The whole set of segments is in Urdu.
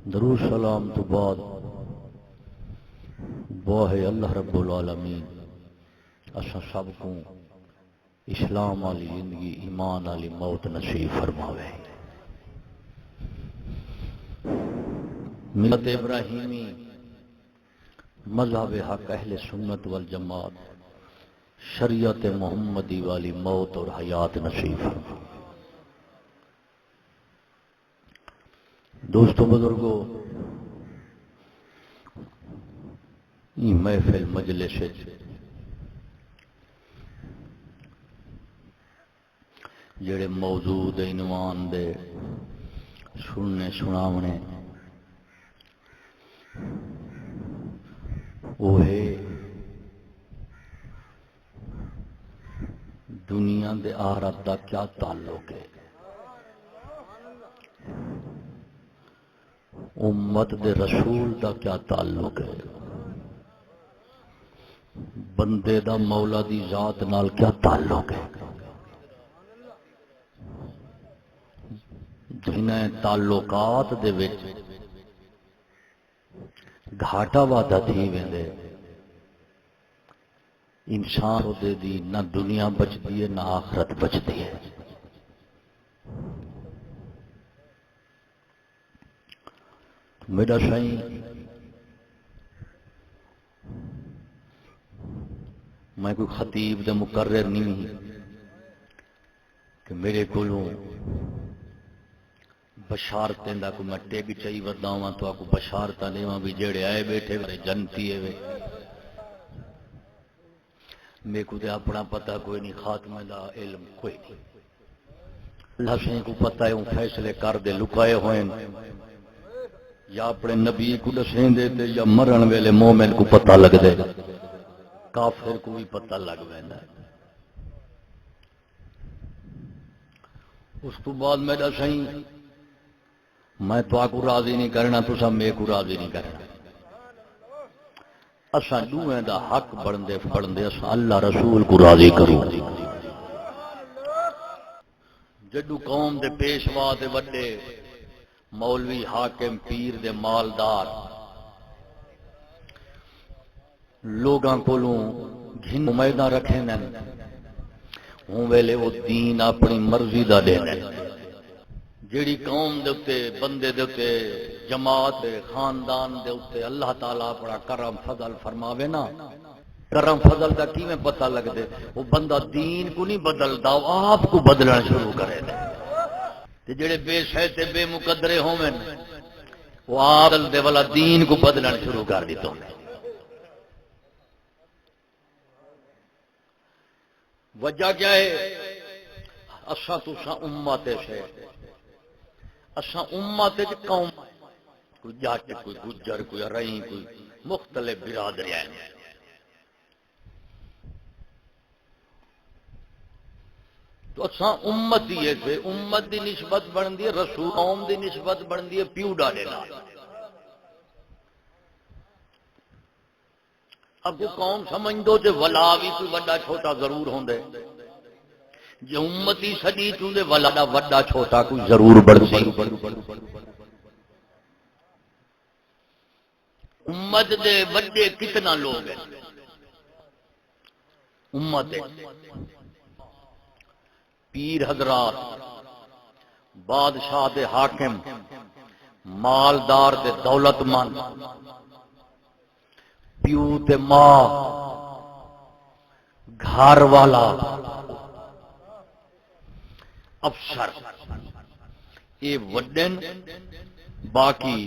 درود سلام تو بعد واہ اللہ رب العالمین اساں سب کو اسلام والی زندگی ایمان والی موت نصیب فرماوے۔ ملت ابراہیمی مذہب حق اہل سنت والجماعت شریعت محمدی والی موت اور حیات نصیب فرماوے۔ دوستو بزرگو، یہ محفل مجلس جڑے موجود عنوان دے سننے سناونے وہ ہے دنیا دے آخرت دا کیا تعلق ہے، امت دے رسول دا کیا تعلق ہے، بندے دا مولا دی ذات نال کیا تعلق ہے۔ جنہیں تعلقات دے وچ گھاٹا وعدہ تھی ویندے انسان دے دی نہ دنیا بچتی ہے نہ آخرت بچتی ہے۔ میرا سائیں میں کوئی خطیب دے مقرر نہیں کہ میرے کولوں بشارتیں دا کو میں ٹیگ چاہی وداواں تو آکو بشارتہ لیواں بھی جیڑے آئے بیٹھے وے جنتی ہے وے۔ میں کو دے اپنا پتہ کوئی نہیں، خاتمہ دا علم کوئی نہیں، اللہ سے کو پتہ ہے ان فیصلے کر دے لکائے ہوئے یا اپنے نبی کو دسیں دیتے یا مرن ویلے مومن کو پتہ لگ دے، کافر کو بھی پتہ لگ ویندا ہے۔ اس تو بعد میرا سائیں میں تو آکو راضی نہیں کرنا، تو سب میں کو راضی نہیں کرنا۔ اساں دوئیں دا حق بڑھندے پڑھندے اساں اللہ رسول کو راضی کروں۔ جدو قوم دے پیشوا دے وڈے مولوی حاکم پیر دے مالدار لوگاں کولوں گھن امیداں رکھے نن، ہوں ویلے وہ دین اپنی مرضی دا دینا۔ جیڑی قوم دے اتے بندے دے اتے جماعت دے خاندان دے اتے اللہ تعالیٰ اپنا کرم فضل فرماوے نا، کرم فضل دا کی میں پتہ لگ دے، وہ بندہ دین کو نہیں بدلدا، وہ آپ کو بدلنا شروع کرے دے۔ تے جڑے بے شہتے بے مقدرے ہومن وہ آپ دے والا دین کو بدلنا شروع کر دیتا ہوں۔ وجہ کیا ہے؟ اساں تساں امت سے، اساں امت قوم، کوئی جٹ کوئی گجر کوئی ارئی کوئی مختلف برادریاں ہیں۔ تو اساں امت ہی ہے، امت دی نسبت بندی ہے رسول قوم دی نسبت بندی ہے پیو ڈاڈے نال۔ اب کو قوم سمجھ دو تے ولا بھی کوئی وڈا چھوٹا ضرور ہوندے، جے امتی سجی تو دے ولا وڈا چھوٹا کوئی ضرور بڑھسی۔ امت دے وڈے کتنا لوگ ہیں؟ امت پیر حضرات، بادشاہ دے حاکم، مالدار دے دولت مند، پیو تے ماں، گھر والا، افسر، یہ وڈن باقی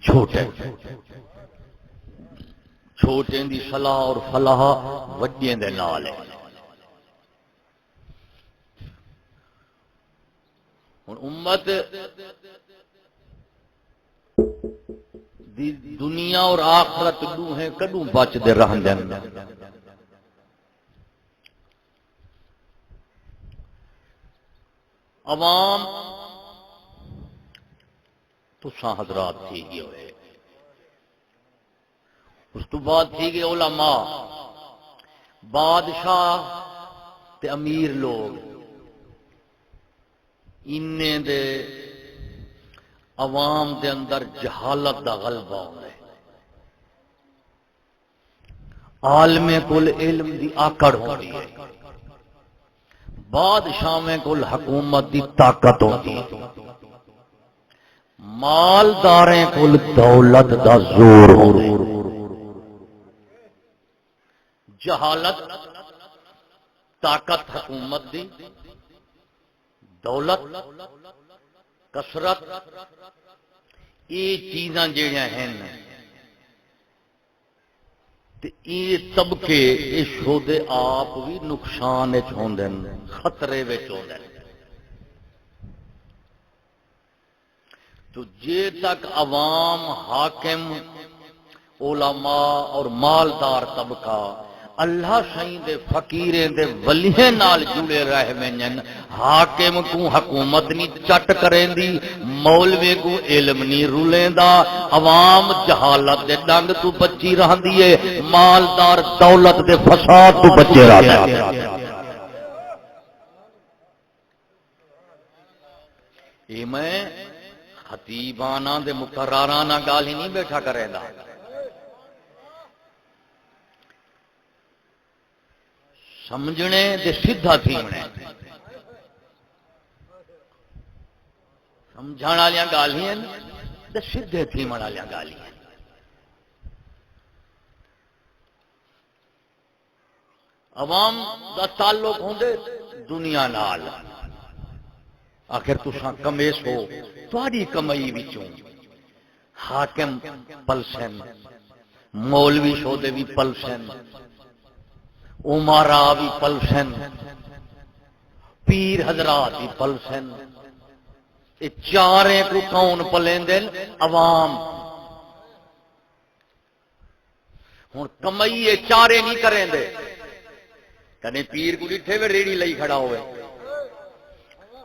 چھوٹے، چھوٹے دی صلاح اور فلاح وڈیاں دے نال ہے۔ امت دی دنیا اور آخرت دوہیں کدوں بچ دے رہندے۔ عوام تساں حضرات تھی گئے ہوئے، اس تو بعد تھی گئے علماء، بادشاہ تے امیر لوگ، انہیں دے عوام دے اندر جہالت دا غلبہ ہوندا ہے، عالم کل علم دی آکڑ ہوندی ہے، بادشاہ کل حکومت دی طاقت ہوندی ہے، مالداریں کل دولت دا زور ہوندی ہے۔ جہالت، طاقت حکومت دی، دولت، کثرت، یہ چیزاں جڑیاں ہیں تے یہ طبقے یہ شودے آپ بھی نقصان وچ ہوندے نے، خطرے وچ ہوندے نے۔ تو جے تک عوام، حاکم، علماء اور مالدار طبقہ اللہ سائیں دے فقیریں دے ولیہیں نال جڑے رہ وینن، حاکم کو حکومت نہیں چٹ کریں دی، مولوی کو علم نہیں رولیں دا، عوام جہالت دے ڈنگ تو بچی رہندی ہے، مالدار دولت دے فساد تو بچے رہندے۔ یہ میں خطیبانہ دے مقررانہ گال ہی نہیں بیٹھا کرے دا، سمجھنے دے سدھا تھیمنے، سمجھان والیاں گالیاں تے سدھے تھیمن والیاں گالیاں۔ عوام دا تعلق ہوندے دنیا نال، آخر تساں کمیس ہو تہاڈی کمائی وچوں حاکم پلسن، مولوی شودے بھی پلسن، عمرا بھی پلسن، پیر حضرات بھی پلسن، یہ چاریں کو کون پلیندن؟ عوام۔ ہن کمائی یہ چارے نہیں کریں دے، کنے پیر کو ڈٹھے وے ریڑی لئی کھڑا ہوئے،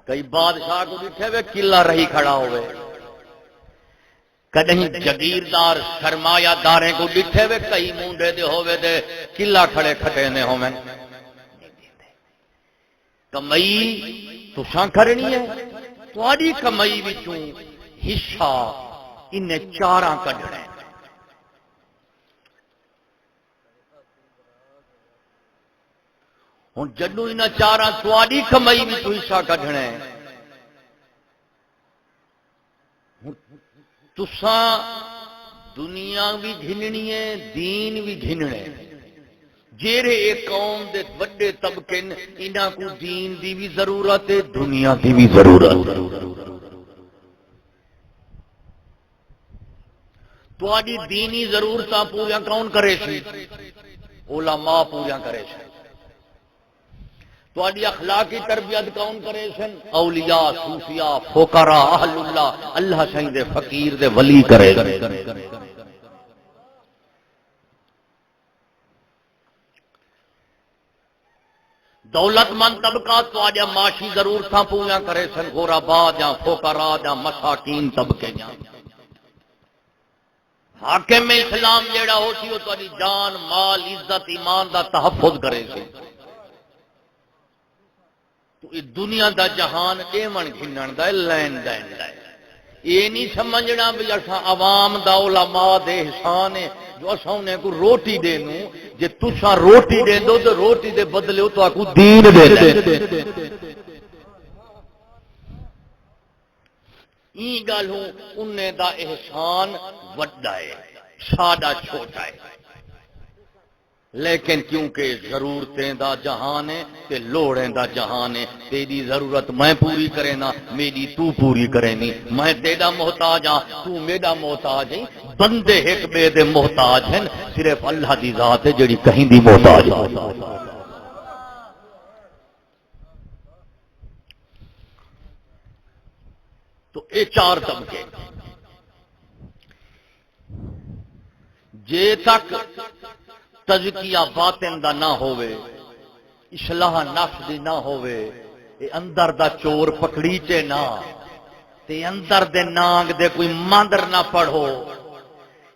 کئی بادشاہ کو ڈٹھے وے قلعہ رہی کھڑا ہوئے، کدہیں جگیردار سرمایہ داریں کو ڈٹھے وے کئی مونڈے دے ہوئے دے قلعہ کھڑے کھٹے نے ہوئے۔ کمائی تساں کرنی ہے، تہاڈی کمائی وچوں حصہ انہیں چاراں کڈھنا ہے۔ ہن جدوں انہاں چاراں تہاڈی کمائی وچوں حصہ کڈھنا ہے، تساں دنیا بھی گھننی ہے، دین بھی گھننا ہے۔ جیڑے ایک قوم دے بڑے طبقے انہاں کو دین دی بھی ضرورت ہے، دنیا دی بھی ضرورت ہے۔ تہاڈی دینی ضرورتاں پوریاں کون کرے سی؟ علماء پوریاں کرے سی۔ تہاڈی اخلاقی تربیت کون کرے سن؟ اولیاء، صوفیاء، فقراء، اہل اللہ، اللہ سائیں دے فقیر دے ولی کرے سن۔ دولت مند طبقات تہاڈیاں معاشی ضرورتاں پوریاں کرے سن، غرباء یا فقراء یا مساکین طبقے جاں۔ حاکم اسلام جیڑا ہو سی وہ تہاڈی جان، مال، عزت، ایمان دا تحفظ کرے سی۔ تو یہ دنیا دا جہان ایمن گھنن دا لین دین دا ہے۔ یہ نہیں سمجھنا بھی اساں عوام دا علماء دے احسان ہے جو اساں انہیں کو روٹی دینوں، جے تساں روٹی دے دو تو روٹی دے بدلے تو آکو دین دے دے۔ این گل ہوں انہیں دا احسان وڈا ہے، ساڈا چھوٹا ہے، لیکن کیونکہ ضرورتیں دا جہان ہے تے لوڑیں دا جہان ہے، تیری ضرورت میں پوری کرے نا، میری تو پوری کرے نی، میں تیرا محتاج ہاں تو میرا محتاج ہے، بندے ایک بے دے محتاج ہیں، صرف اللہ دی ذات ہے جڑی کہیں دی محتاج ہے۔ تو اے چار طبقے جے تک تزکیہ باطن دا نہ ہوئے، اصلاح نفس دی نہ ہوئے، اے اندر دا چور پکڑیچے نہ تے اندر دے نانگ دے کوئی ماندر نہ پڑھو،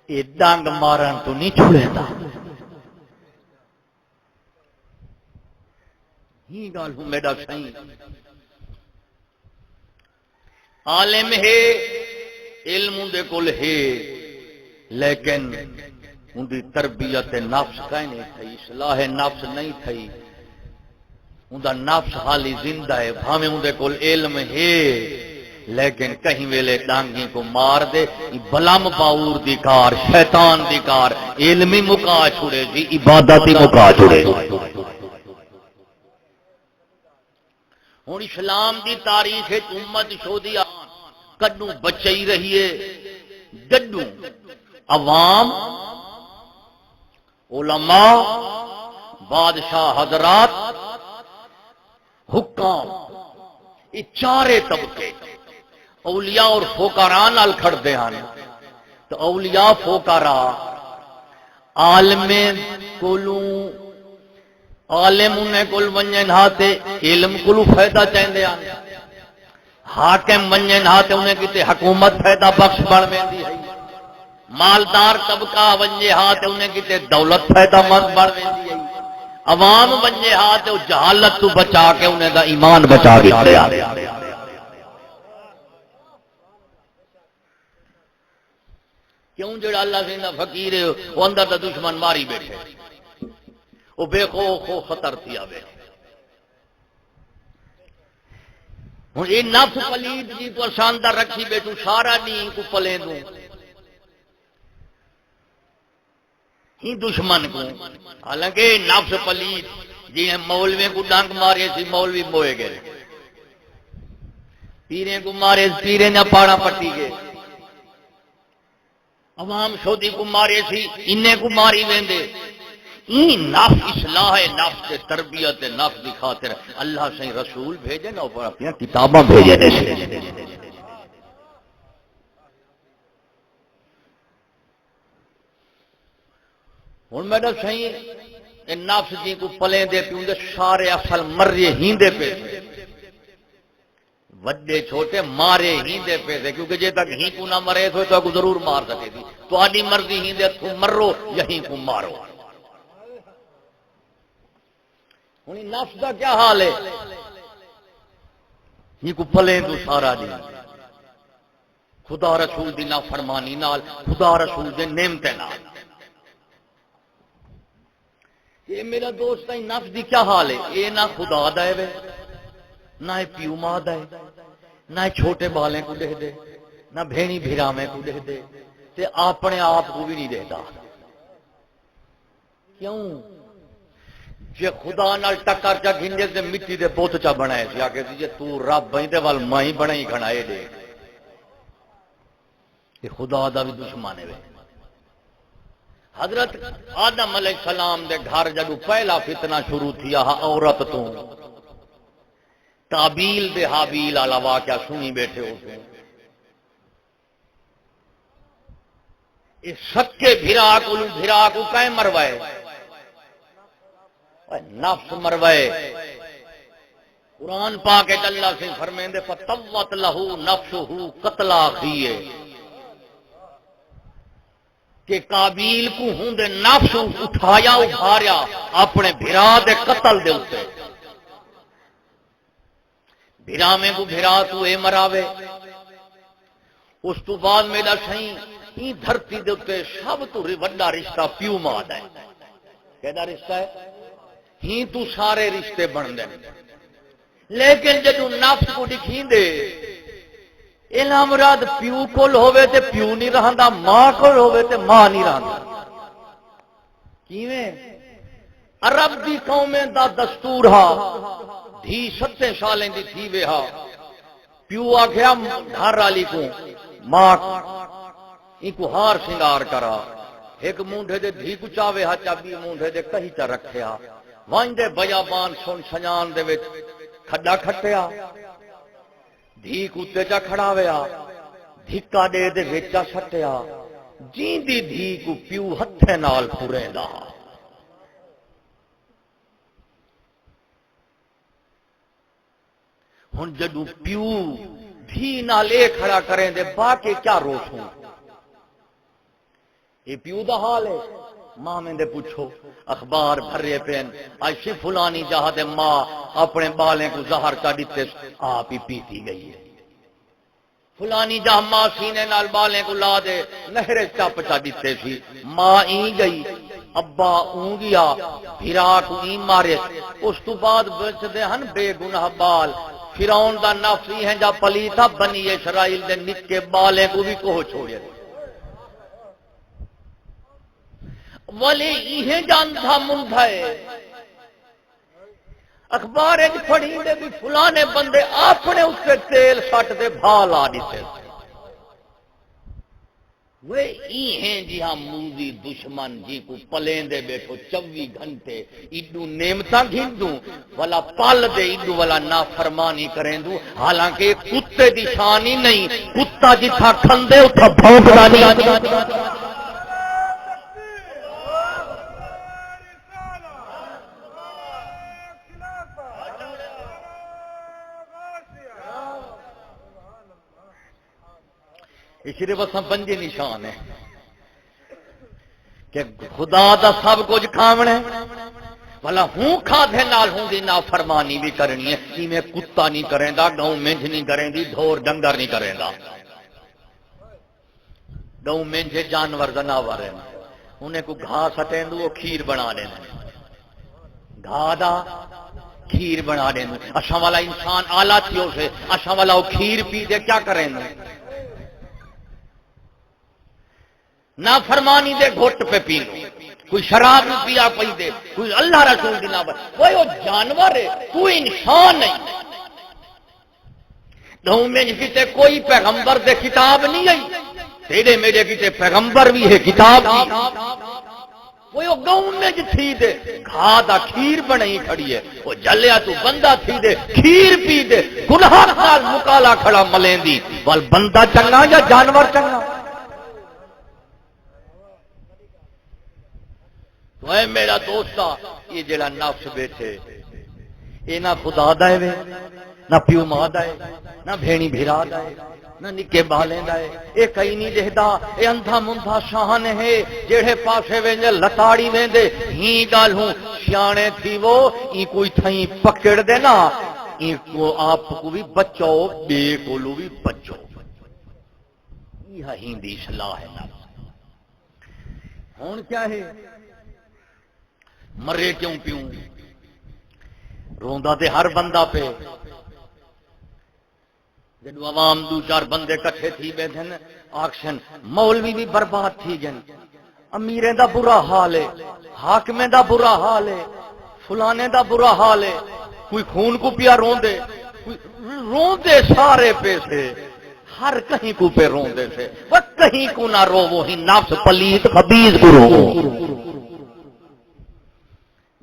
اے ڈانگ مارن تو نہیں چھوڑے دا۔ ہی گال ہوں میرا سائیں عالم ہے دے کول ہے لیکن ان دی تربیت نفس کہیں نہیں تھی، اصلاح نفس نہیں تھی، ان دا نفس حالی زندہ ہے، بھاویں ان دے کول علم ہے لیکن کہیں ویلے ڈانگی کو مار دے، بلم باور دی کار، شیطان دی کار، علمی مکا چھڑے جی، عبادتی مکا چھڑے جی۔ ہوں اسلام دی تاریخ امت شودی کڈو بچئی رہیے، ڈڈو عوام، علماء، بادشاہ حضرات، حکام، یہ چارے طبقے اولیاء اور فقراء نال کھڑتے ہیں۔ تو اولیاء فقراء عالم کولوں عالم انہیں کول ونجن ہاتے علم کولوں فائدہ چاہندے ہیں، حاکم ونجن ہاتے انہیں کتے حکومت فائدہ بخش بن ویندی ہے، مالدار طبقہ ونجے ہاتے انہیں کتے دولت فائدہ مند بن ویندی ہے، عوام ونجے ہاتے وہ جہالت تو بچا کے انہیں دا ایمان بچا دیتے ہیں۔ کیوں جڑا اللہ سے فقیر ہے وہ اندر دا دشمن ماری بیٹھے، وہ بے خو خطر تھی آوے۔ ہوں یہ نفس پلید جی تو شاندار رکھی بیٹھو سارا نہیں کو پلیں دوں ہی دشمن کو، حالانکہ نفس پلید جی مولوی کو ڈانک مارے سی مولوی موئے گئے، پیرے کو مارے پیرے نے پاڑا پٹی گئے، عوام شودی کو مارے سی انہیں کو ماری ویندے۔ این نفس اصلاح نفس کے تربیت نفس کی خاطر اللہ سے رسول بھیجے نا اوپر اپنی کتاباں بھیجے نے سے۔ ہن میرا صحیح نفس جی کو پلیں دے پیوں دے سارے اصل مرے ہیندے پہ وڈے چھوٹے مارے ہیندے پہ تھے، کیونکہ جے تک ہی کو نہ مرے تو کو ضرور مار سکے تھی، تو آدھی مرضی ہیندے تو مرو یہیں کو مارو۔ ہوں نفس کا کیا حال ہے؟ یہ کو پلیں تو سارا دن خدا رسول دی نافرمانی نال، خدا رسول دے نعمت نال۔ یہ میرا دوست ہے نفس دی کیا حال ہے؟ یہ نہ خدا دا ہے نہ پیو ماں دا ہے، نہ چھوٹے بالیں کو دیکھ دے، نہ بھینی بھیرامے کو دیکھ دے، تے اپنے آپ کو بھی نہیں دیکھتا۔ کیوں؟ جے خدا نال ٹکر چا گھنجے تے مٹی دے بوت چا بنائے سی، آکے جے تو رب بھائی دے وال مائی بنائی کھڑائے دے، یہ خدا دا بھی دشمن ہے۔ حضرت آدم علیہ السلام دے گھر جدو پہلا فتنہ شروع تھیا عورت تو قابیل دے حابیل والا واقعہ سنی بیٹھے ہو، اس سکے بھرا کو کہیں مروائے؟ نفس مروائے۔ قرآن پاک اللہ سے فرمیندے فَطَوَّتْ لَهُ نَفْسُهُ قَتْلَ أَخِيهِ، کہ قابیل کو ہوں دے نفس اٹھایا ابھاریا اپنے بھرا دے قتل دے اتے، بھرا میں کو بھرا تو اے مراوے۔ اس تو بعد میرا سہی ہی دھرتی دے اتے سب تو وڈا رشتہ پیو ماں ہے، کہدا رشتہ ہے؟ ہی تو سارے رشتے بن دیں، لیکن جدو نفس کو دکھیں دے الا مراد پیو کول ہوئے تے پیو نہیں رہندا، ماں کول ہوئے تے ماں نہیں رہندا۔ کیویں؟ عرب دی قومیں دا دستور ہا، دھی 7 سالیں دی تھی وے ہا، پیو آکھیا گھر والی کو ماں ان کو ہار سنگار کرا، ایک مونڈے دے دھی کو چاوے ہا، چابی مونڈے دے کہیں چا رکھیا، وانج دے بیابان سن سنجان دے وچ کھڈا کھٹیا، دھی کتے چا کھڑاویا، دھکا دے دے وچا سٹیا، جیندی دھی کو پیو ہتھے نال پھریندا۔ ہن جدو پیو دھی نال اے کھڑا کریں دے باقی کیا روسوں؟ یہ پیو دا حال ہے۔ ماں میں دے پوچھو اخبار بھرے پین ایسی فلانی جہاں دے ماں اپنے بالیں کو زہر کا دیتے آپ ہی پیتی گئی ہے۔ فلانی جہاں ماں سینے نال بالیں کو لا دے نہر چپ چا دیتے سی ماں این گئی ابا اون گیا پھرا کو این مارے اس تو بعد بچدے ہن بے گناہ بال فرعون دا نفس ہے جا پلی تھا بنی اسرائیل دے نکے بالیں کو بھی کوہ چھوڑے ولی یہ جان تھا مندھا ہے اخبار پڑھی دے بھی فلانے بندے اپنے اس سے تیل سٹ دے بھال آ دیتے وہ ہیں جی ہاں موزی دشمن جی کو پلیں دے بیٹھو 24 گھنٹے ایڈو نعمتاں گھندوں والا پال دے ایڈو والا نافرمانی کریں دوں حالانکہ کتے دی شان ہی نہیں کتا جتھا کھندے اتھا بھونکدا نہیں صرف اساں پنجے نشان ہے کہ خدا دا سب کچھ کھاونا ہے بھلا ہوں کھادے نال ہوں دی نافرمانی بھی کرنی ہے اسی میں کتا نہیں کریں دا گاؤں مینج نہیں کریں دی ڈھور ڈنگر نہیں کریں دا گاؤں مینج جانور جناور ہیں انہیں کو گھاس ہٹیں دو وہ کھیر بنا دینا گھا دا کھیر بنا دینا اشا والا انسان آلہ تھی اسے اشا والا وہ کھیر پی دے کیا کریں دے نافرمانی دے گھٹ پہ پی لو کوئی شراب نہیں پیا پی دے کوئی اللہ رسول کی نافرمانی کوئی وہ جانور ہے کوئی انسان نہیں گاؤں میں کتے کوئی پیغمبر دے کتاب نہیں آئی تیرے میرے کتے پیغمبر بھی ہے کتاب بھی کوئی وہ گاؤں میں تھی دے گھا دا کھیر بنائی کھڑی ہے وہ جلیا تو بندہ تھی دے کھیر پی دے گناہ نال مکالا کھڑا ملیں دی وال بندہ چنگا یا جانور چنگا اے میرا دوستا یہ جڑا نفس بیٹھے یہ نہ خدا دا ہے نہ پیو ماں دا ہے نہ بھینی بھیرا دا ہے نہ نکے بالیں دا ہے یہ کئی نہیں دہدا یہ اندھا مندھا شان ہے جڑے پاسے ویندے لتاڑی ویندے ہی گل ہوں سیانے تھی وہ ای کوئی تھیں پکڑ دے نا ای کو آپ کو بھی بچاؤ بے کولو بھی بچو یہ ہندی اصلاح ہے نا ہون کیا ہے مرے کیوں پیوں روندا تے ہر بندہ پہ جدو عوام دو چار بندے کٹھے تھی بیٹھن آکشن مولوی بھی برباد تھی گن امیریں دا برا حال ہے حاکمیں دا برا حال ہے فلانے دا برا حال ہے کوئی خون کو پیا روندے سارے پیسے ہر کہیں کو پہ روندے سے وہ کہیں کو نہ رو وہ ہی نفس پلیت خبیث کو رو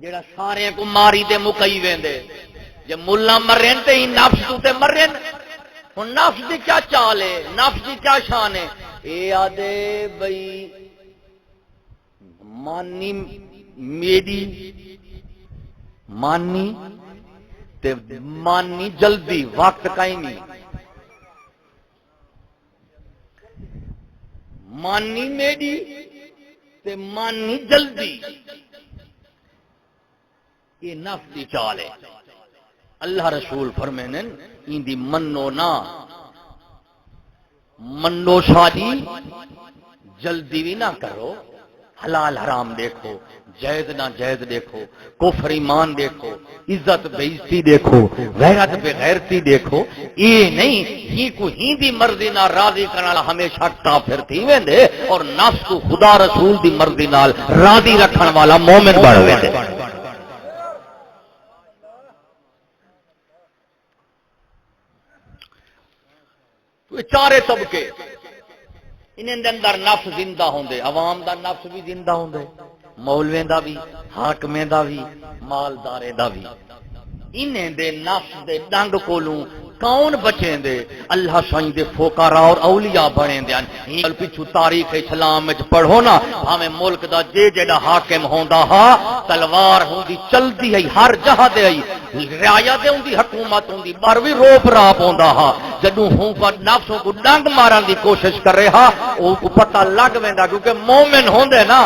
جڑا سارے کو ماری دے مکئی ویندے جے مولا مرین تے ہی نفس تو تے مرین ہن نفس دی کیا چال ہے نفس دی کیا شان ہے اے آدے بھئی مانی میری مانی تے مانی جلدی وقت کہیں نہیں مانی میری تے مانی جلدی یہ نفس دی چال ہے اللہ رسول فرمائیں ان دی منو نہ منو شادی جلدی بھی نہ کرو حلال حرام دیکھو جائز نہ جائز دیکھو کفر ایمان دیکھو عزت بے عزتی دیکھو غیرت بے غیرتی دیکھو یہ نہیں ہی کو ہی دی مرضی نہ راضی کرنا ہمیشہ کافر تھی ویندے اور نفس کو خدا رسول دی مرضی نال راضی رکھن والا مومن بن ویندے چارے طبقے انہیں اندر نفس زندہ ہوندے عوام دا نفس بھی زندہ ہوندے مولویں دا بھی حاکمیں دا بھی مالدارے دا بھی انہیں دے نفس دے ڈنگ کولوں کون بچیں دے اللہ سائیں دے فقراء اور اولیاء بنیں دے ہن پیچھے تاریخ اسلام وچ پڑھو نا ہمیں ملک دا جیڑا حاکم ہوندا ہا تلوار ہوندی چلدی ہے ہر جہاں دے ہے رعایا دے ہوندی حکومت ہوندی بر بھی روپ راپ ہوندا ہا جدوں ہوں پر نفسوں کو ڈنگ مارن دی کوشش کر رہا او کو پتہ لگ ویندا کیونکہ مومن ہوندے نا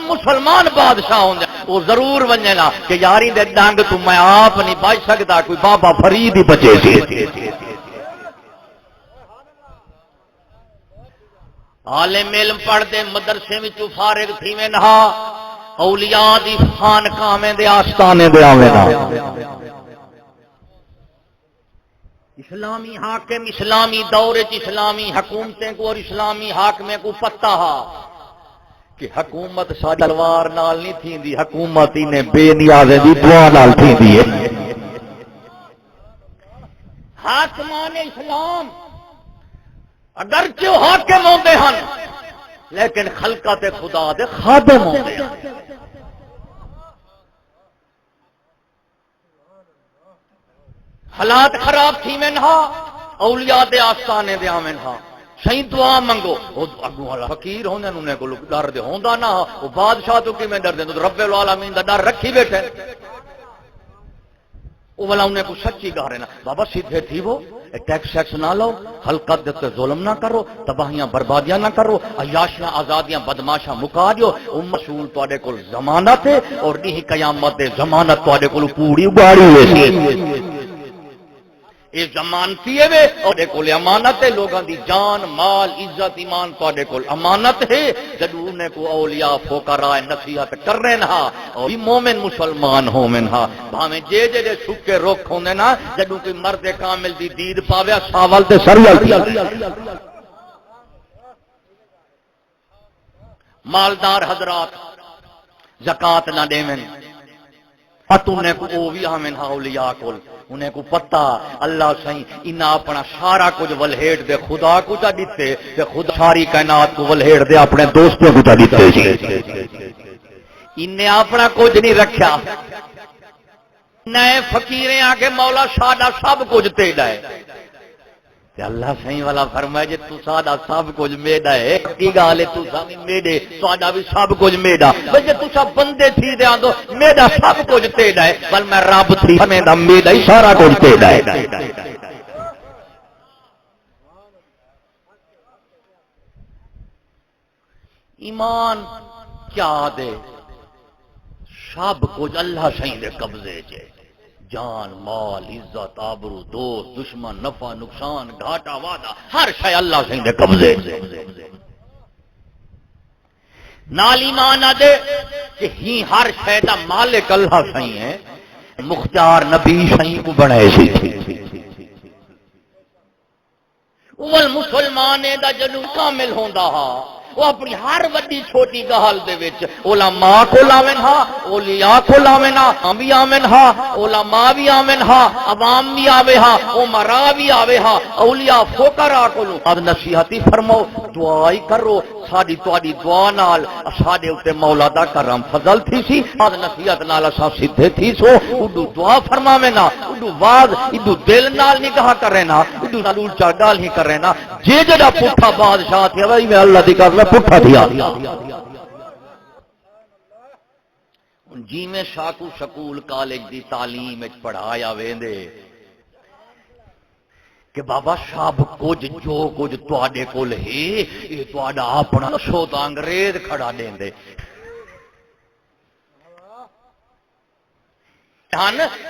مسلمان بادشاہ ہوندے وہ ضرور ونجے نا کہ یاری دے ڈنگ تو میں آپ نہیں بچ سکدا کوئی بابا فرید ہی بچے سی عالم علم پڑھ دے مدرسے وچوں فارغ تھیویں نہ اولیاء دی خانقاہ میں دے آستانے دے آویں نا اسلامی حاکم اسلامی دور وچ اسلامی حکومتیں کو اور اسلامی حاکمیں کو پتہ ہا کہ حکومت ساری تلوار نال نہیں تھیندی حکومت ہی نے بے نیازیں دی دعا نال تھیندی ہے حاکمان اسلام اگرچہ حاکم ہوندے ہن لیکن خلقت خدا دے خادم ہوندے ہیں حالات خراب تھی منہا اولیاء دے آستانے دے آمنہا صحیح دعا منگو وہ اگوں والا فقیر ہوندے انہیں کو ڈر دے ہوندا نہ وہ بادشاہ تو کی میں ڈر دے تو رب العالمین دا ڈر رکھی بیٹھے وہ والا انہیں کو سچی گا رہے نا بابا سیدھے تھی وہ ٹیکس شیکس نہ لو حلقت دے ظلم نہ کرو تباہیاں بربادیاں نہ کرو عیاشیاں آزادیاں بدماشاں مکا دیو مسئول تواڈے کول ضمانت ہے اور نہیں قیامت دے ضمانت تواڈے کول پوری اگاڑی ہوئی یہ ضمانتی ہے اور کول امانت ہے لوگوں دی جان مال عزت ایمان تواڈے کول امانت ہے جدوں نے کو اولیاء فقراء نصیحت کرنے نا اور مومن مسلمان ہومن ہا بھاویں جے سکے رخ ہوندے نا جدوں کوئی مرد کامل دی دید پاوے ساول تے سریال مالدار حضرات زکات نہ دیویں اتنے کو او بھی آمن ہا اولیاء کول انہیں کو پتہ اللہ سائیں انہاں اپنا سارا کچھ ولہیٹ دے خدا کو تا دیتے تے خدا ساری کائنات کو ولہیٹ دے اپنے دوستوں کو تا دیتے انہیں اپنا کچھ نہیں رکھیا نئے فقیریں آگے مولا ساڈا سب کچھ تیڈا ہے تے اللہ سائیں والا فرمائے جے تو ساڈا سب کچھ میڈا ہے کی گل ہے تو سب میڈے ساڈا بھی سب کچھ میڈا جے تو سب بندے تھی دے آندو میڈا سب کچھ تیڈا ہے بل میں رب تھی میں دا میڈا ہی سارا کچھ تیڈا ہے ایمان کیا دے سب کچھ اللہ سائیں دے قبضے چ جان مال عزت آبرو دوست دشمن نفع نقصان گھاٹا وعدہ ہر شے اللہ سے دے قبضے نال ایمان دے کہ ہی ہر شے دا مالک اللہ سہی ہے مختار نبی سہی کو بنائے سی اول مسلمان دا جنو کامل ہوندا ہا وہ اپنی ہر وڈی چھوٹی گال دے وچ علماء کو لاویں ہا اولیاء کو لاویں ہاں بھی آمن ہا علماء بھی آمن ہا عوام بھی آوے ہا عمراء بھی آوے ہا اولیاء فقراء کو اب نصیحتی فرماؤ دعائی کرو ساڈی تواڈی دعا نال ساڈے اوتے مولا دا کرم فضل تھی سی اب نصیحت نال اساں سیدھے تھی سو اڈو دعا فرماویں نا اڈو واز اڈو دل نال نگاہ کرے نا اڈو نالول چاگال ہی کرے نا جے جڑا پٹھا بادشاہ تھی بھائی میں اللہ دی قسم پٹھا تھیا جی میں شاکو سکول کالج دی تعلیم وچ پڑھایا ویندے کہ بابا سب کچھ جو کچھ تواڈے کول ہے یہ تواڈا اپنا سودا انگریز کھڑا دیندے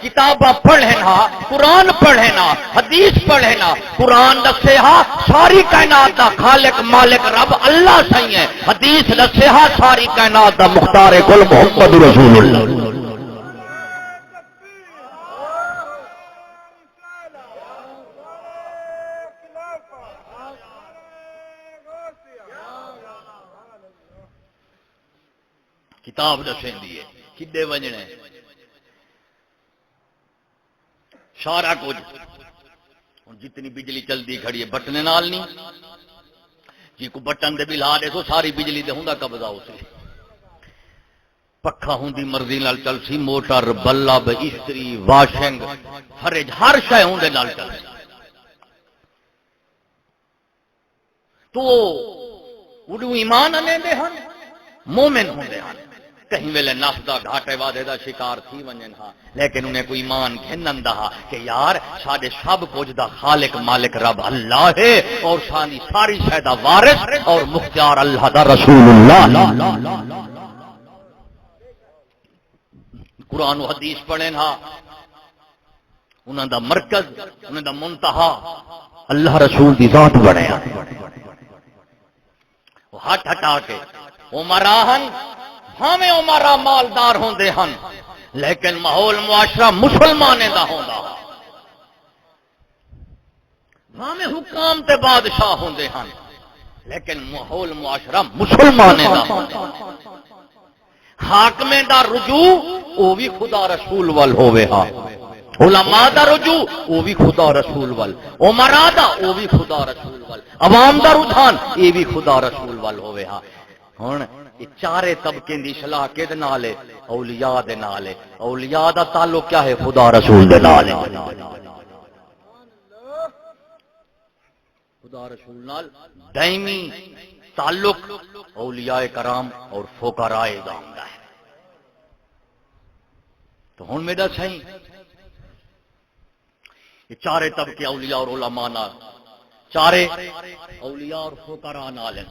کتاباں پڑھنا قرآن پڑھنا حدیث پڑھنا قرآن دسے ہا ساری کائنات دا خالق مالک رب اللہ سہی ہے حدیث دسے ہا ساری کائنات دا مختار کل محمد رسول اللہ کتاب دسیں دیے کدے وجنے سارا کچھ جتنی بجلی چلتی کھڑی ہے بٹنے نال نہیں جی کو بٹن دے بھی لا دے تو ساری بجلی دے ہوندا قبضہ اسے پکھا ہوندی مرضی نال چل سی موٹر بلب استری واشنگ فرج ہر شے ہوندے نال چل سی تو اڈو ایمان اندے ہن مومن ہوندے ہن کہیں ویلے نفس دا گھاٹے وعدے دا شکار تھی ونجن ہا لیکن انہیں کوئی ایمان گھنن دا کہ یار ساڈے سب کچھ دا خالق مالک رب اللہ ہے اور سانی ساری شے دا وارث اور مختار اللہ دا رسول اللہ قرآن و حدیث پڑھیں ہا انہاں دا مرکز انہاں دا منتہا اللہ رسول دی ذات بنے وہ ہٹ ہٹا کے عمرا ہن بھاویں عمرا مالدار ہوندے ہن لیکن ماحول معاشرہ مسلمانے دا ہوندا بھاویں حکام تے بادشاہ ہوندے ہن لیکن ماحول معاشرہ مسلمانے دا ہوندا حاکمیں دا رجوع وہ بھی خدا رسول ول ہوے ہاں علماء دا رجوع وہ بھی خدا رسول ول عمراء دا وہ بھی خدا رسول ول عوام دا رجحان یہ بھی خدا رسول ول ہوے ہاں ہن یہ چارے طبقے دی اصلاح کد نال ہے اولیاء دے نال ہے اولیاء دا تعلق کیا ہے خدا رسول دے نال ہے خدا رسول نال دائمی تعلق اولیاء کرام اور فقراء دا ہوندا ہے تو ہن میرا سائیں یہ چارے طبقے اولیاء اور علماء نال چارے اولیاء اور فقراء نال ہیں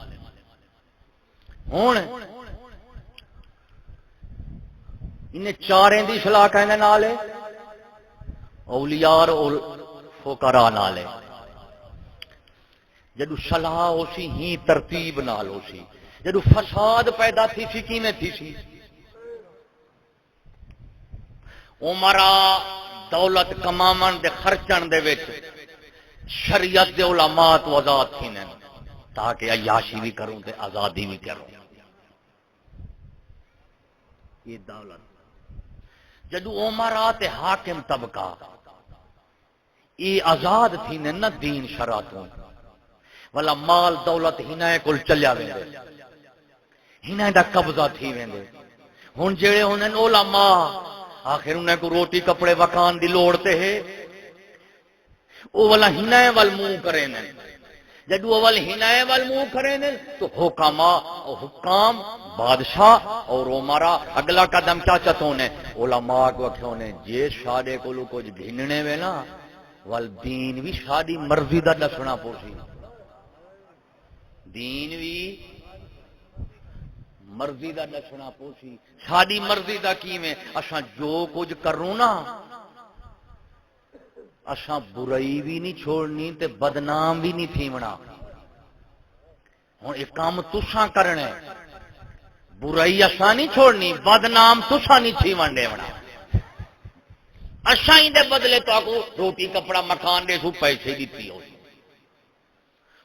ہن انہیں چاریں دی اصلاح کہنے نال ہے اولیاء اور فقراء نال ہے جدو صلاح ہو سی ہی ترتیب نال ہو سی جدو فساد پیدا تھی سی کیویں تھی سی عمراء دولت کماون دے خرچن دے وچ شریعت دے علماء تو آزاد تھینن تاکہ عیاشی بھی کروں تے آزادی بھی کروں یہ دولت جدو عمراء تے حاکم طبقہ یہ آزاد تھینن نہ دین شرع تو والا مال دولت ہنائے کول چلیا ویندے ہنائے دا قبضہ تھی ویندے ہن جڑے ہونن علماء آخر انہیں کو روٹی کپڑے وکان دی لوڑ تے ہے او والا ہنائے وال منہ کرے نے جدو اول ہنائے وال منہ کرے نے تو حکام بادشاہ اور عمراء اگلا قدم کیا چتوں نے علماء کو کیوں نے جے شادے کو کچھ گھننے میں نا وال دین بھی شادی مرضی دا دسنا پوسی دین بھی مرضی دا دسنا پوسی ساری مرضی دا کیویں اساں جو کچھ کروں نا اساں برائی بھی نہیں چھوڑنی تے بدنام بھی نہیں تھیونا ہن ایک کام تساں کرنا ہے برائی اساں نہیں چھوڑنی بدنام تساں نہیں تھیون دیونا اساں دے بدلے تو کو روٹی کپڑا مکان دے سو پیسے دتی ہو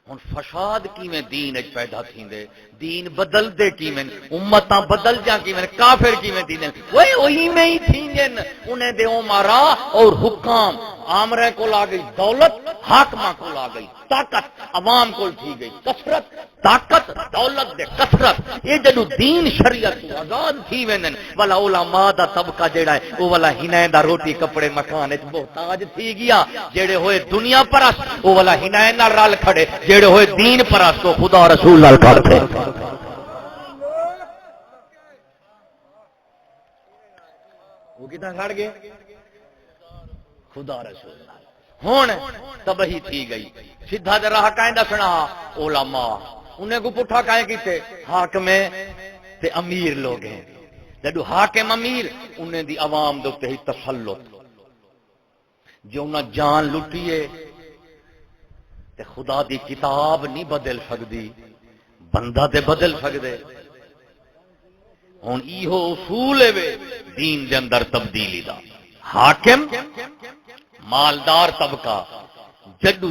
ہن فساد کیویں دین وچ پیدا تھیندے دین بدل دے کیویں امتاں بدل جا کیویں کافر کیویں دیندے اوئے وہی میں ہی تھیندے انہیں دے عمراء اور حکام آمرے کو لا گئی دولت حاکماں کو لا گئی طاقت عوام کو تھی گئی کثرت طاقت دولت دے کثرت یہ جدو دین شریعت تو آزاد تھی ویندن والا علماء دا طبقہ جیڑا ہے او والا ہنائے دا روٹی کپڑے مکان وچ محتاج تھی گیا جڑے ہوئے دنیا پرست او والا ہنائے نال رل کھڑے جڑے ہوئے دین پرست او خدا رسول نال کھڑے وہ کتنا کھڑ گئے خدا رسول ہون تباہی تھی گئی سیدھا دے راہ کائیں دسنا علماء انہیں کو پٹھا کائیں کیتے حاکم تے امیر لوگ ہیں جدو حاکم امیر انہیں دی عوام دے تے ہی تسلط جو انہاں جان لٹیے تے خدا دی کتاب نہیں بدل سکدی بندہ تے بدل سکدے ہن ایہو اصول ہے دین دے اندر تبدیلی دا حاکم مالدار طبقہ جدو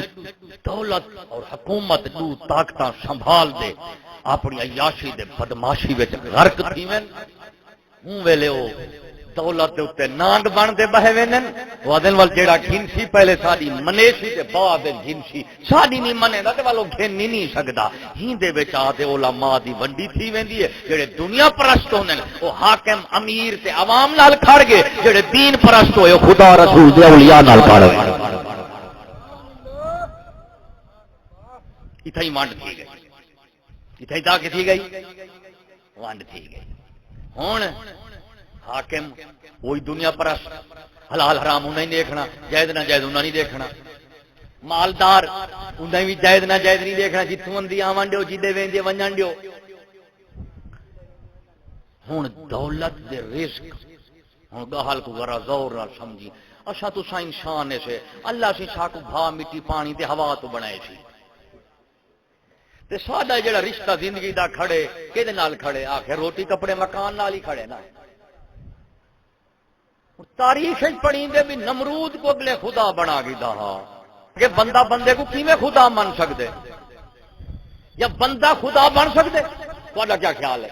دولت اور حکومت دو طاقتاں سنبھال دے اپنی عیاشی دے بدماشی وچ غرق تھیویں ہوں ویلے او دولت دے اوتے نانگ بن دے بہے وینن وادن ول جیڑا گھنسی پہلے ساڈی منیسی تے بعد گھنسی ساڈی نہیں منے دا تے والو گھن نہیں سکدا ہی دے وچ آ تے علماء دی ونڈی تھی ویندی ہے جڑے دنیا پرست ہوندن او حاکم امیر تے عوام نال کھڑ گئے جڑے دین پرست ہوئے خدا رسول دے اولیاء نال کھڑ گئے اتھائی وانڈ تھی گئی اتھائی تا کی تھی گئی وانڈ تھی گئی ہن حاکم وہی دنیا پرست حلال حرام انہیں نہیں دیکھنا جائز نہ جائز انہیں نہیں دیکھنا مالدار انہیں بھی جائز نہ جائز نہیں دیکھنا جتوں اندی آون دیو جدے ویندے ونجن دیو ہن دولت دے رزق ہن گہل کو ذرا زور نہ سمجھی اسا تو سا انسان سے اللہ سے سا کو بھا مٹی پانی تے ہوا تو بنائے سی تے سادہ جڑا رشتہ زندگی دا کھڑے کدے نال کھڑے آخر روٹی کپڑے مکان نال ہی کھڑے نا تاریخ پڑھی دے بھی نمرود کو اگلے خدا بنا گیا کہ بندہ بندے کو کیویں خدا من سکدے یا بندہ خدا بن سکدے تہاڈا کیا خیال ہے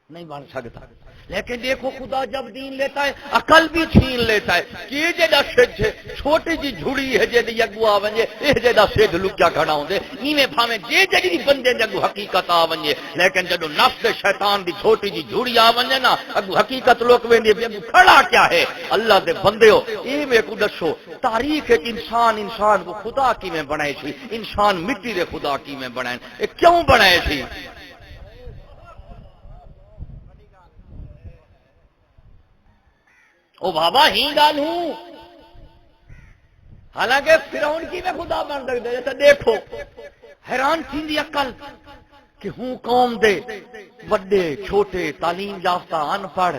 نہیں بن سکتا لیکن دیکھو خدا جب دین لیتا ہے عقل بھی چھین لیتا ہے کہ جیڑا سج چھوٹی جی جھڑی ہے جیڑی اگو آ ونجے اے جیڑا سج لکیا کھڑا ہوندے ایویں بھاویں جیڑی بندے دے اگو حقیقت آ ونجے لیکن جدوں نفس شیطان دی چھوٹی جی جھڑی آ ونجے نا اگو حقیقت لوک ویندی اگو کھڑا کیا ہے اللہ دے بندیو ایویں کو دسو تاریخ انسان کو خدا کیویں بنائے سی انسان مٹی دے خدا کیویں بنائے اے کیوں بنائے سی او بابا ہی گال ہوں حالانکہ فرعون کی میں خدا بن سکتے جیسے دیکھو حیران تھی عقل کہ ہوں قوم دے وڈے چھوٹے تعلیم یافتہ ان پڑھ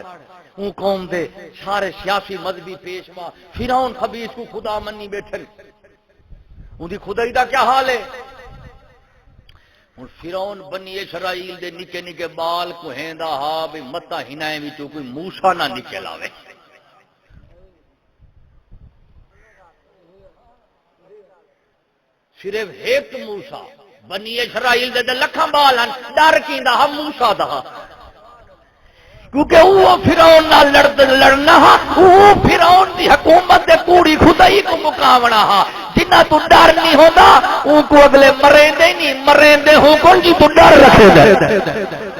ہوں قوم دے سارے سیاسی مذہبی پیشوا فرعون خبیث کو خدا منی بیٹھے ان دی خدائی دا کیا حال ہے ہوں فرعون بنی اسرائیل دے نکے نکے بال کو ہیندا ہا بھی متا ہنائیں وچوں کوئی موسیٰ نہ نکل آوے صرف ایک موسیٰ بنی اسرائیل دے لکھاں بال ہن ڈر کیندا ہا موسیٰ دا کیونکہ وہ فرعون نال لڑنا ہا وہ فرعون دی حکومت دے کوڑی خدائی کو مقامنا ہا جنہ تو ڈر نہیں ہوندا ان کو اگلے مریندے نہیں مریندے ہو کون جی تو ڈر رکھے دے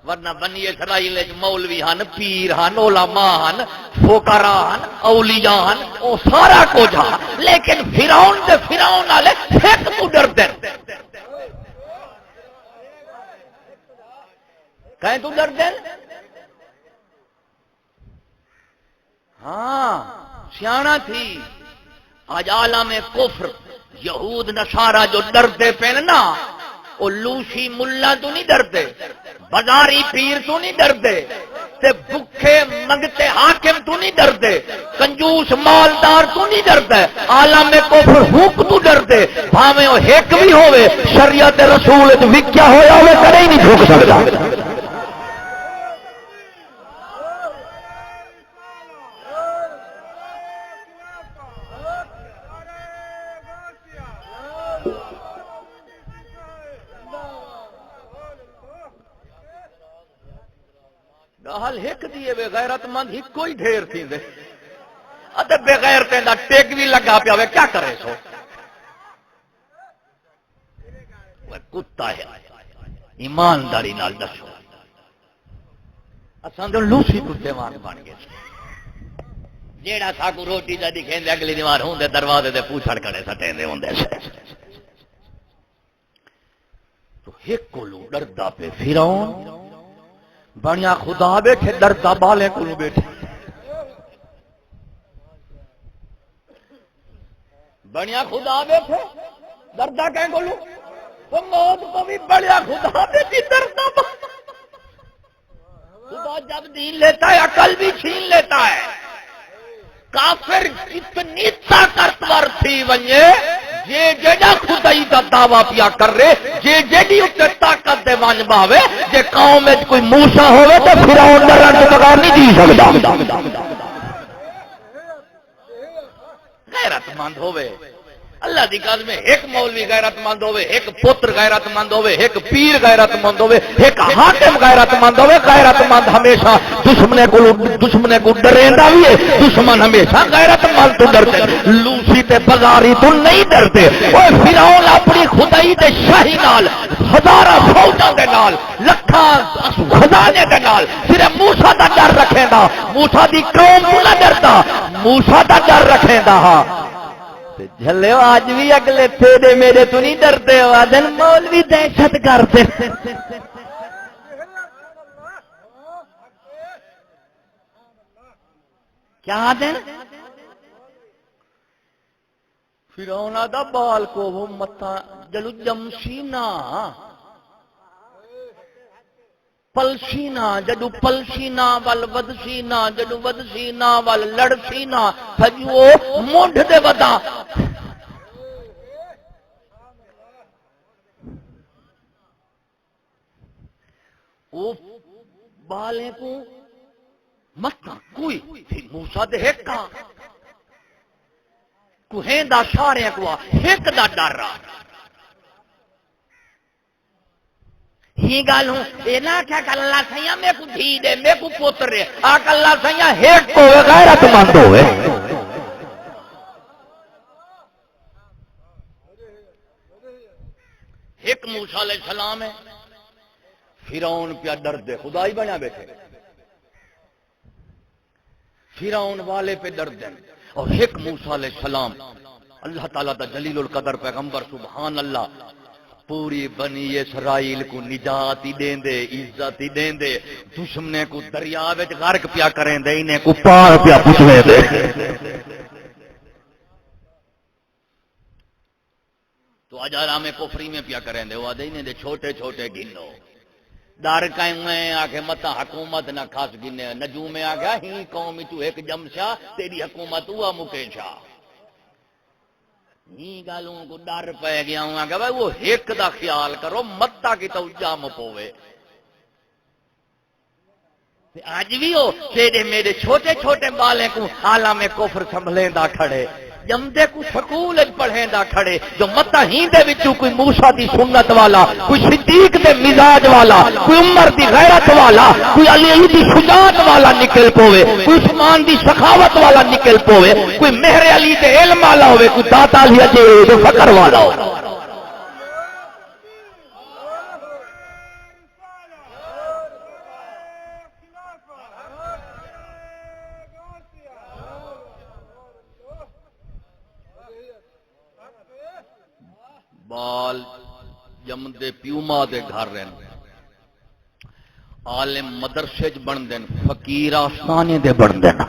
ورنہ بنی اسرائیل مولوی ہن پیر ہن علماء ہن فقراء ہن اولیاء ہن او سارا کچھ ہا لیکن فرعون تے فرعون والے ایک تو ڈردے کہیں تو ڈردے ہاں سیاںا تھی آج عالم کفر یہود نصارا جو ڈردے پہن نا وہ لوسی ملا تو نہیں ڈردے بازاری پیر تو نہیں ڈردے تے بکھے منگتے حاکم تو نہیں ڈردے کنجوس مالدار تو نہیں ڈردے عالم کفر حق تو ڈردے بھاویں وہ ایک بھی ہوئے شریعت رسول وکیا ہویا ہوئے کدے ہی نہیں جھک سکتا حال ایک دیے بے غیرت مند ہی کوئی ڈھیر تھی دے ادھے بے غیرتے دا ٹیک بھی لگا پیا ہوئے کیا کرے سو وہ کتا ہے ایمانداری نال دسو اساں دے لوسی کتے وانگ بن گئے جیڑا ساکو روٹی دا دکھیں دے اگلی دیوار ہوں دے دروازے دے پوچھڑ کڑے سٹیں دے ہوں دے تو ایک کو لو ڈردا پہ فرعون بنیا خدا بیٹھے ڈردا بالے کو بیٹھے بنیا خدا بیٹھے ڈردا کہیں کو تو موت کو بھی بڑیا خدا بیٹھی ڈردا خدا جب دین لیتا ہے عقل بھی چھین لیتا ہے کافر اتنی طاقتور تھی ونجے جے جیڑا خدائی دا دعویٰ پیا کر رہے جے جیڑی اتنے طاقت دے ون باوے جے قوم میں کوئی موسیٰ ہوئے تو فرعون ڈرن تو بغیر نہیں جی سکتا غیرت مند ہوئے اللہ دی قسم ایک مولوی غیرت مند ہوئے ایک پتر غیرت مند ہوئے ایک پیر غیرت مند ہوئے ایک حاکم غیرت مند ہوئے غیرت مند ہمیشہ دشمنے کو ڈریندا بھی ہے دشمن ہمیشہ غیرت مند تو ڈرتے لوسی تے بازاری تو نہیں ڈرتے اوے فرعون اپنی خدائی دے شاہی نال ہزاراں فوجاں دے نال لکھاں خزانے دے نال صرف موسیٰ دا ڈر رکھیندا موسیٰ دی قوم تو نہ ڈردا موسیٰ دا ڈر رکھیندا ہا جھلے آج بھی اگلے تیرے میرے تو نہیں ڈرتے وادن مولوی دہشت کرتے کیا دیں فرعون دا بال کو وہ متا جلو جمشینا پلسینا جدو پلسینا وال ودسینا جدو ودسینا وال لڑسینا سجو مونڈ دے ودا وہ بالے کو مت کوئی موسیٰ دے ہکا کوہیں دا سارے کو ہک دا ڈر رہا ہی گل ہوں اے نہ کیا کہ اللہ سیاں میں کو دھی دے میں کو پوتر رہے آکھ اللہ سیاں ہک کو غیرت مند ہوئے ایک موسیٰ علیہ السلام ہے فرعون پیا ڈر دے خدا ہی بنا بیٹھے فرعون والے پہ ڈر دیں اور ایک موسیٰ علیہ السلام اللہ تعالیٰ دا جلیل القدر پیغمبر سبحان اللہ پوری بنی اسرائیل کو نجات ہی دیں دے عزت ہی دیں دے دشمنے کو دریا وچ غرق پیا کریں دے انہیں کو پار پیا پچھویں دے تو اجارہ میں کفری میں پیا کریں دے وہ آدھے انہیں دے چھوٹے چھوٹے گنو دار کہیں میں آکے متا حکومت نہ خاص گنے نجوم میں آگیا ہی قومی تو ایک جمشا تیری حکومت ہوا مکیشا ہی گالوں کو ڈر پہ گیا ہوں آگیا بھائی وہ ایک دا خیال کرو متا کی تو جام پوے آج بھی ہو تیرے میرے چھوٹے چھوٹے بالیں کو عالم کفر سنبھلیں دا کھڑے جمدے کو سکول پڑھیں دا کھڑے جو متا ہی دے وچوں کوئی موسیٰ دی سنت والا کوئی صدیق دے مزاج والا کوئی عمر دی غیرت والا کوئی علی دی شجاعت والا نکل پوے کوئی عثمان دی سخاوت والا نکل پوے کوئی مہر علی دے علم والا ہوئے کوئی داتا علی دے فقر والا ہو بال جمدے پیوما دے گھر رہن عالم مدرسے چ بن دین فقیر آستانے دے بن دین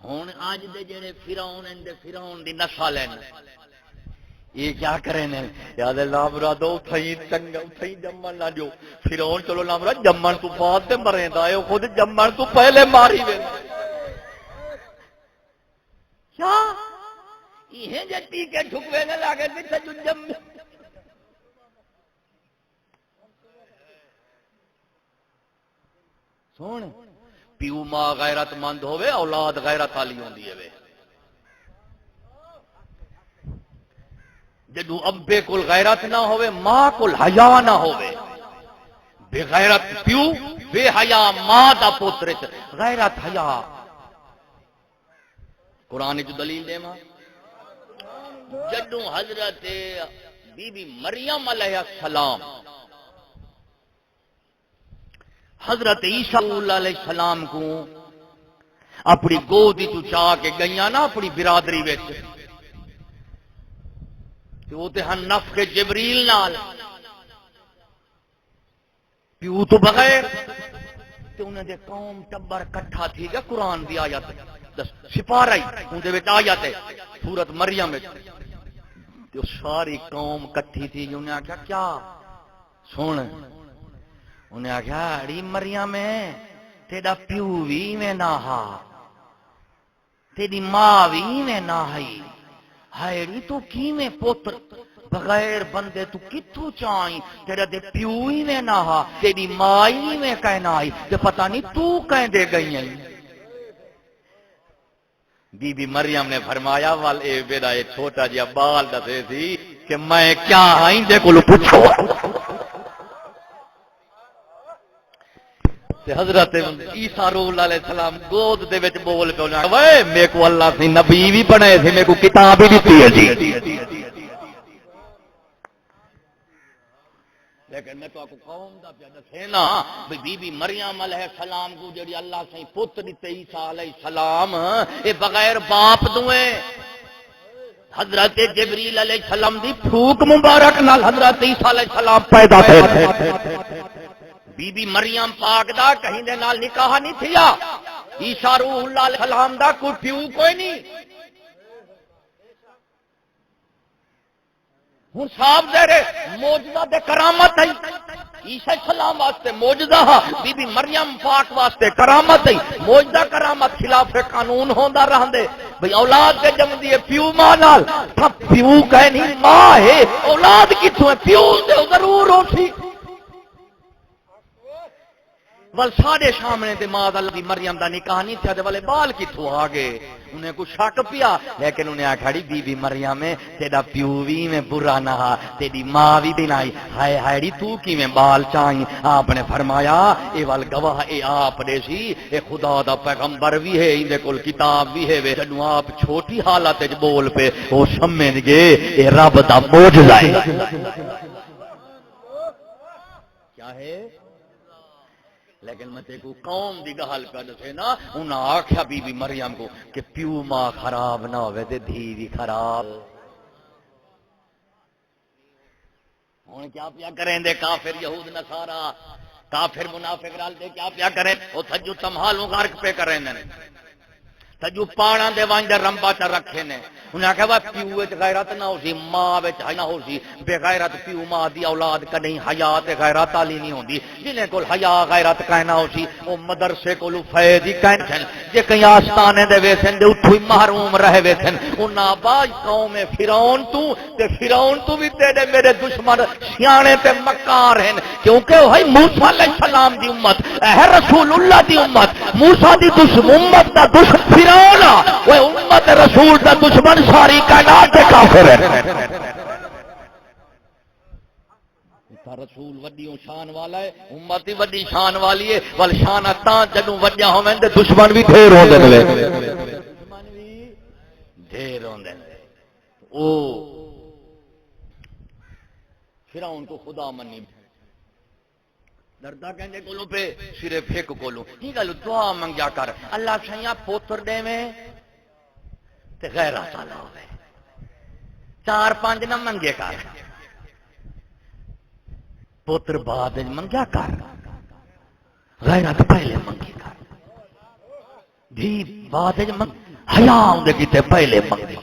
ہن اج دے جڑے فرعون دی نسل ہیں یہ کیا کریں نے یاد اللہ مرادو تھئی چنگا تھئی جمن نہ جو فرعون چلو نام مراد جمن تو بعد تے مریندا اے خود جمن تو پہلے ماری وے کیا یہ جتی کے ٹھکوے نہ لاگے تے جم سن پیو ماں غیرت مند ہوے اولاد غیرت والی ہوندی ہے جدو ابے کول غیرت نہ ہوے ماں کول حیا نہ ہوے بے غیرت پیو بے حیا ماں دا پوتر غیرت حیا قرآن جو دلیل دے ماں جدو حضرت بی بی مریم علیہ السلام حضرت عیسیٰ علیہ السلام کو اپنی گودی تو چاہ کے گئیاں نا اپنی برادری وچ کہ وہ تے ہن نفخ جبریل نال پیو تو بغیر تے انہاں دے قوم ٹبر کٹھا تھی گا قرآن دی آیت سپارہ ان دے وچ آیت ہے سورۃ مریم وچ تے ساری قوم کٹھی تھی انہاں کہا کیا سن انہیں آخیا اڑی مریم تیرا پیو بھی میں نہ ہا تیری ماں بھی میں نہ ہائی ہائڑی تو کی میں پوتر بغیر بندے تو کتھوں چاہیں تیرا دے پیو ہی میں نہ ہا تیری ماں ہی میں کہنا آئی تے پتہ نہیں تو کہیں دے گئی ہیں بی بی مریم نے فرمایا وال اے میرا یہ چھوٹا جیا بال دسے سی کہ میں کیا آئیں دے کو پوچھو حضرت عیسیٰ روح علیہ السلام گود دے وچ بول کے انہاں وے میں کو اللہ سے نبی بھی بنے تھے میں کو کتاب بھی دتی ہے جی لیکن میں تو آپ کو قوم دا پیا دسے نا بی بی مریم علیہ السلام کو جڑی اللہ سے پتر دتے عیسیٰ علیہ السلام اے بغیر باپ دوئے حضرت جبریل علیہ السلام دی پھوک مبارک نال حضرت عیسیٰ علیہ السلام پیدا تھے بی بی مریم پاک دا کہیں دے نال نکاح نہیں تھیا عیسیٰ روح اللہ علیہ السلام دا کوئی پیو کوئی نہیں ہن صاحب دے رہے موجزہ دے کرامت ہے عیسیٰ السلام واسطے موجزہ ہا بی بی مریم پاک واسطے کرامت ہے موجزہ کرامت خلاف قانون ہوندا رہندے بھئی اولاد دے جم دیے پیو ماں نال اتھا پیو کہے نہیں ماں ہے اولاد کتوں ہے پیو دے ضرور ہو سی ول ساڈے سامنے تے ماں اللہ دی مریم دا نکاح نہیں تھیا تے والے بال کتھوں آ گئے انہیں کو شک پیا لیکن انہیں آکھیا بی بی مریم میں تیرا پیو وی میں برا نہ تیری ماں وی بنائی ہائے ہائے تو کیویں بال چاہیں آپ نے فرمایا اے ول گواہ اے آپ دے سی اے خدا دا پیغمبر وی ہے ایندے کول کتاب وی ہے جنوں آپ چھوٹی حالت وچ بول پے او سمجھ گئے اے رب دا معجزہ ہے کیا ہے لیکن میں تے کو قوم دی گل کر دسے نا انہاں آکھیا بی بی مریم کو کہ پیو ماں خراب نہ ہوے تے دھی بھی خراب ہن کیا پیا کریں دے کافر یہود نصارا کافر منافق رل دے کیا پیا کریں او تھجو تمہالوں غرق پہ کریں نے تجو پاڑا دے وانج رمبا چ رکھے نے انہاں کہا پیو وچ غیرت نہ ہوسی ماں وچ نہ ہوسی بے غیرت پیو ماں دی اولاد کدی حیا تے غیرت والی نہیں ہوندی جنے کول حیا غیرت کہنا ہوسی او مدرسے کول فیض ہی کہن جے کہیں آستانے دے ویسن دے اوتھوں ہی محروم رہے ویسن انہاں باج قوم فرعون تو بھی تیرے میرے دشمن سیانے تے مکار ہیں کیونکہ وہی موسی علیہ السلام دی امت ہے رسول اللہ دی امت موسی دی دشمن امت دا دشمن وہ امت رسول دا دشمن ساری کائنات دے کافر ہے رسول وڈیوں شان والا ہے امت ہی وڈی شان والی ہے ول شان تاں جدوں وڈیا ہوویں تے دشمن بھی ڈھیر ہوندے نے دشمن بھی ڈھیر ہوندے نے او فرعون کو خدا منی دردا کہندے کولوں پہ صرف ایک کولوں کی گل دعا منگیا کر اللہ سیاں پوتر دے میں تے غیرت والا ہوے 4-5 نہ منگے کر پوتر بعد منگیا کر غیرت پہلے منگی کر بھی بعد حیا اندے کیتے پہلے منگی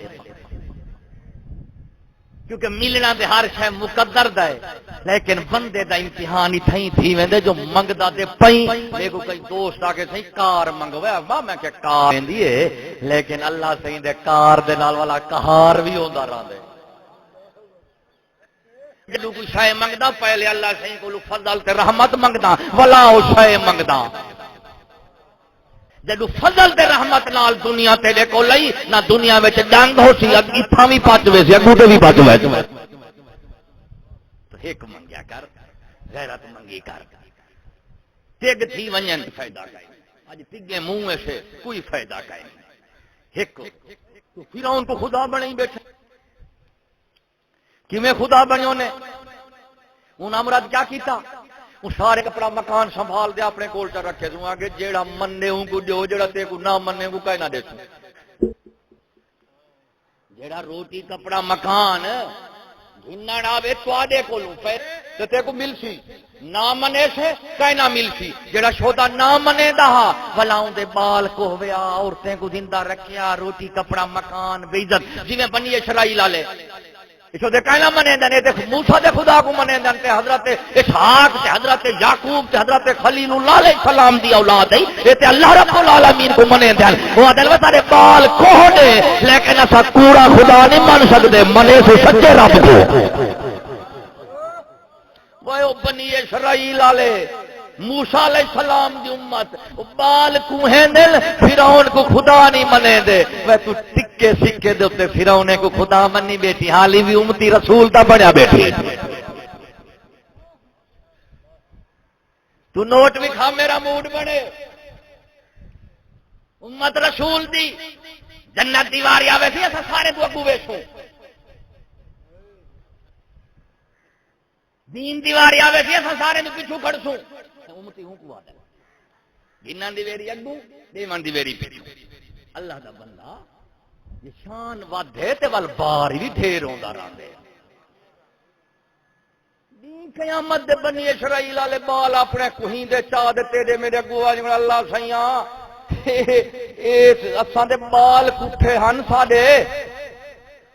کیونکہ ملنا تے ہر شے مقدر دا ہے لیکن بندے دا امتحان ہی تھی ویندے جو منگدا تے پئی دیکھو کئی دوست آ کے صحیح کار منگوا وا میں کہ کار ویندی ہے لیکن اللہ صحیح دے کار دے نال والا قہار بھی ہوندا رہندا ہے جدوں کوئی شے منگدا پہلے اللہ صحیح کولو فضل تے رحمت منگدا ولا او شے منگدا جدو فضل دے رحمت نال دنیا تیرے کو لئی نہ دنیا وچ ڈنگ ہو سی اتھاں بھی پچ وے اگوٹے بھی پچ وے تو ایک منگیا کر غیرت منگی کر تگ تھی ونجن فائدہ کائیں اج تگے منہ سے کوئی فائدہ کائیں ایک تو فرعون کو خدا بنائی بیٹھے کیویں خدا بنیو نے انہاں مراد کیا کیتا وہ سارے کپڑا مکان سنبھال دے اپنے کول چ رکھے سوں آگے جیڑا مننے ہوں کو دیو جیڑا تے کو نہ مننے کو کہیں نہ دے سوں جیڑا روٹی کپڑا مکان گھنن آوے تواڈے کولوں تے تے کو ملسی نہ منے سے کہیں نہ ملسی جیڑا شودا نہ منے دا ولاؤں دے بال کوہویا عورتیں کو زندہ رکھیا روٹی کپڑا مکان بے عزت جویں بنی اسرائیل والے اس دے کہنا منے دے تے موسی دے خدا کو منے دے تے حضرت اسحاق تے حضرت یعقوب تے حضرت خلیل اللہ علیہ السلام دی اولاد ہے اے تے اللہ رب العالمین کو منے دے وہ دل سارے بال کوہنے لیکن اسا کوڑا خدا نہیں من سکدے منے سے سچے رب کو وہ بنی اسرائیل والے موسی علیہ السلام دی امت بال کوہیں دل فرعون کو خدا نہیں منے دے وہ تو ٹکے سکے دے تے فرعون کو خدا منی بیٹھی حالی بھی امتی رسول دا بنیا بیٹھی تو نوٹ بھی کھا میرا موڈ بنے امت رسول دی جنت دیواری آوے سی اسا سارے تو اگو ویسوں دین دیواری آوے سی اسا سارے تو پیچھے کھڑسوں امتی ہوں کو آدھا گنان دی ویری اگو دیوان دی ویری پیچھو اللہ دا بندہ یہ شان وادھے تے وال بار بھی ڈھیر ہوندا رہندے دین قیامت دے بنی اسرائیل والے بال اپنے کوہیں دے چا دے تیرے میرے اگو آ جڑا اللہ سیاں اس اساں دے بال کٹھے ہن ساڈے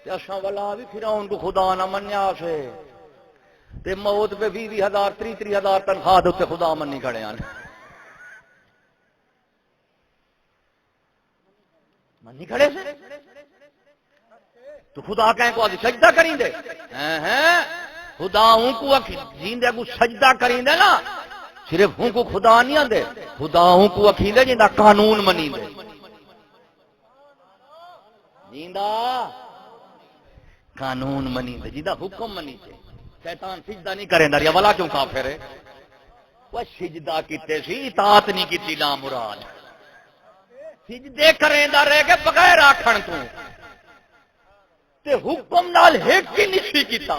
تے اساں والا بھی فرعون کو خدا نہ منیا سے تے موت پہ 20,000 30,000 تنخواہ دے خدا منی کھڑے ہیں منی کھڑے سے تو خدا کہیں کو سجدہ کریں دے خدا ہوں کو جیندے کو سجدہ کریں دے نا صرف ہوں کو خدا نہیں آندے خدا ہوں کو اکھیندے جیندہ قانون منی دے جیندہ قانون منی دے جیندہ حکم منی دے شیطان سجدہ نہیں کریں دے والا کیوں کافر ہے وہ سجدہ کیتے سی اطاعت نہیں کیتی نا مراد سجدے کریں دا رہ کے بغیر آکھن تو تے حکم نال ہیک کی نشی کیتا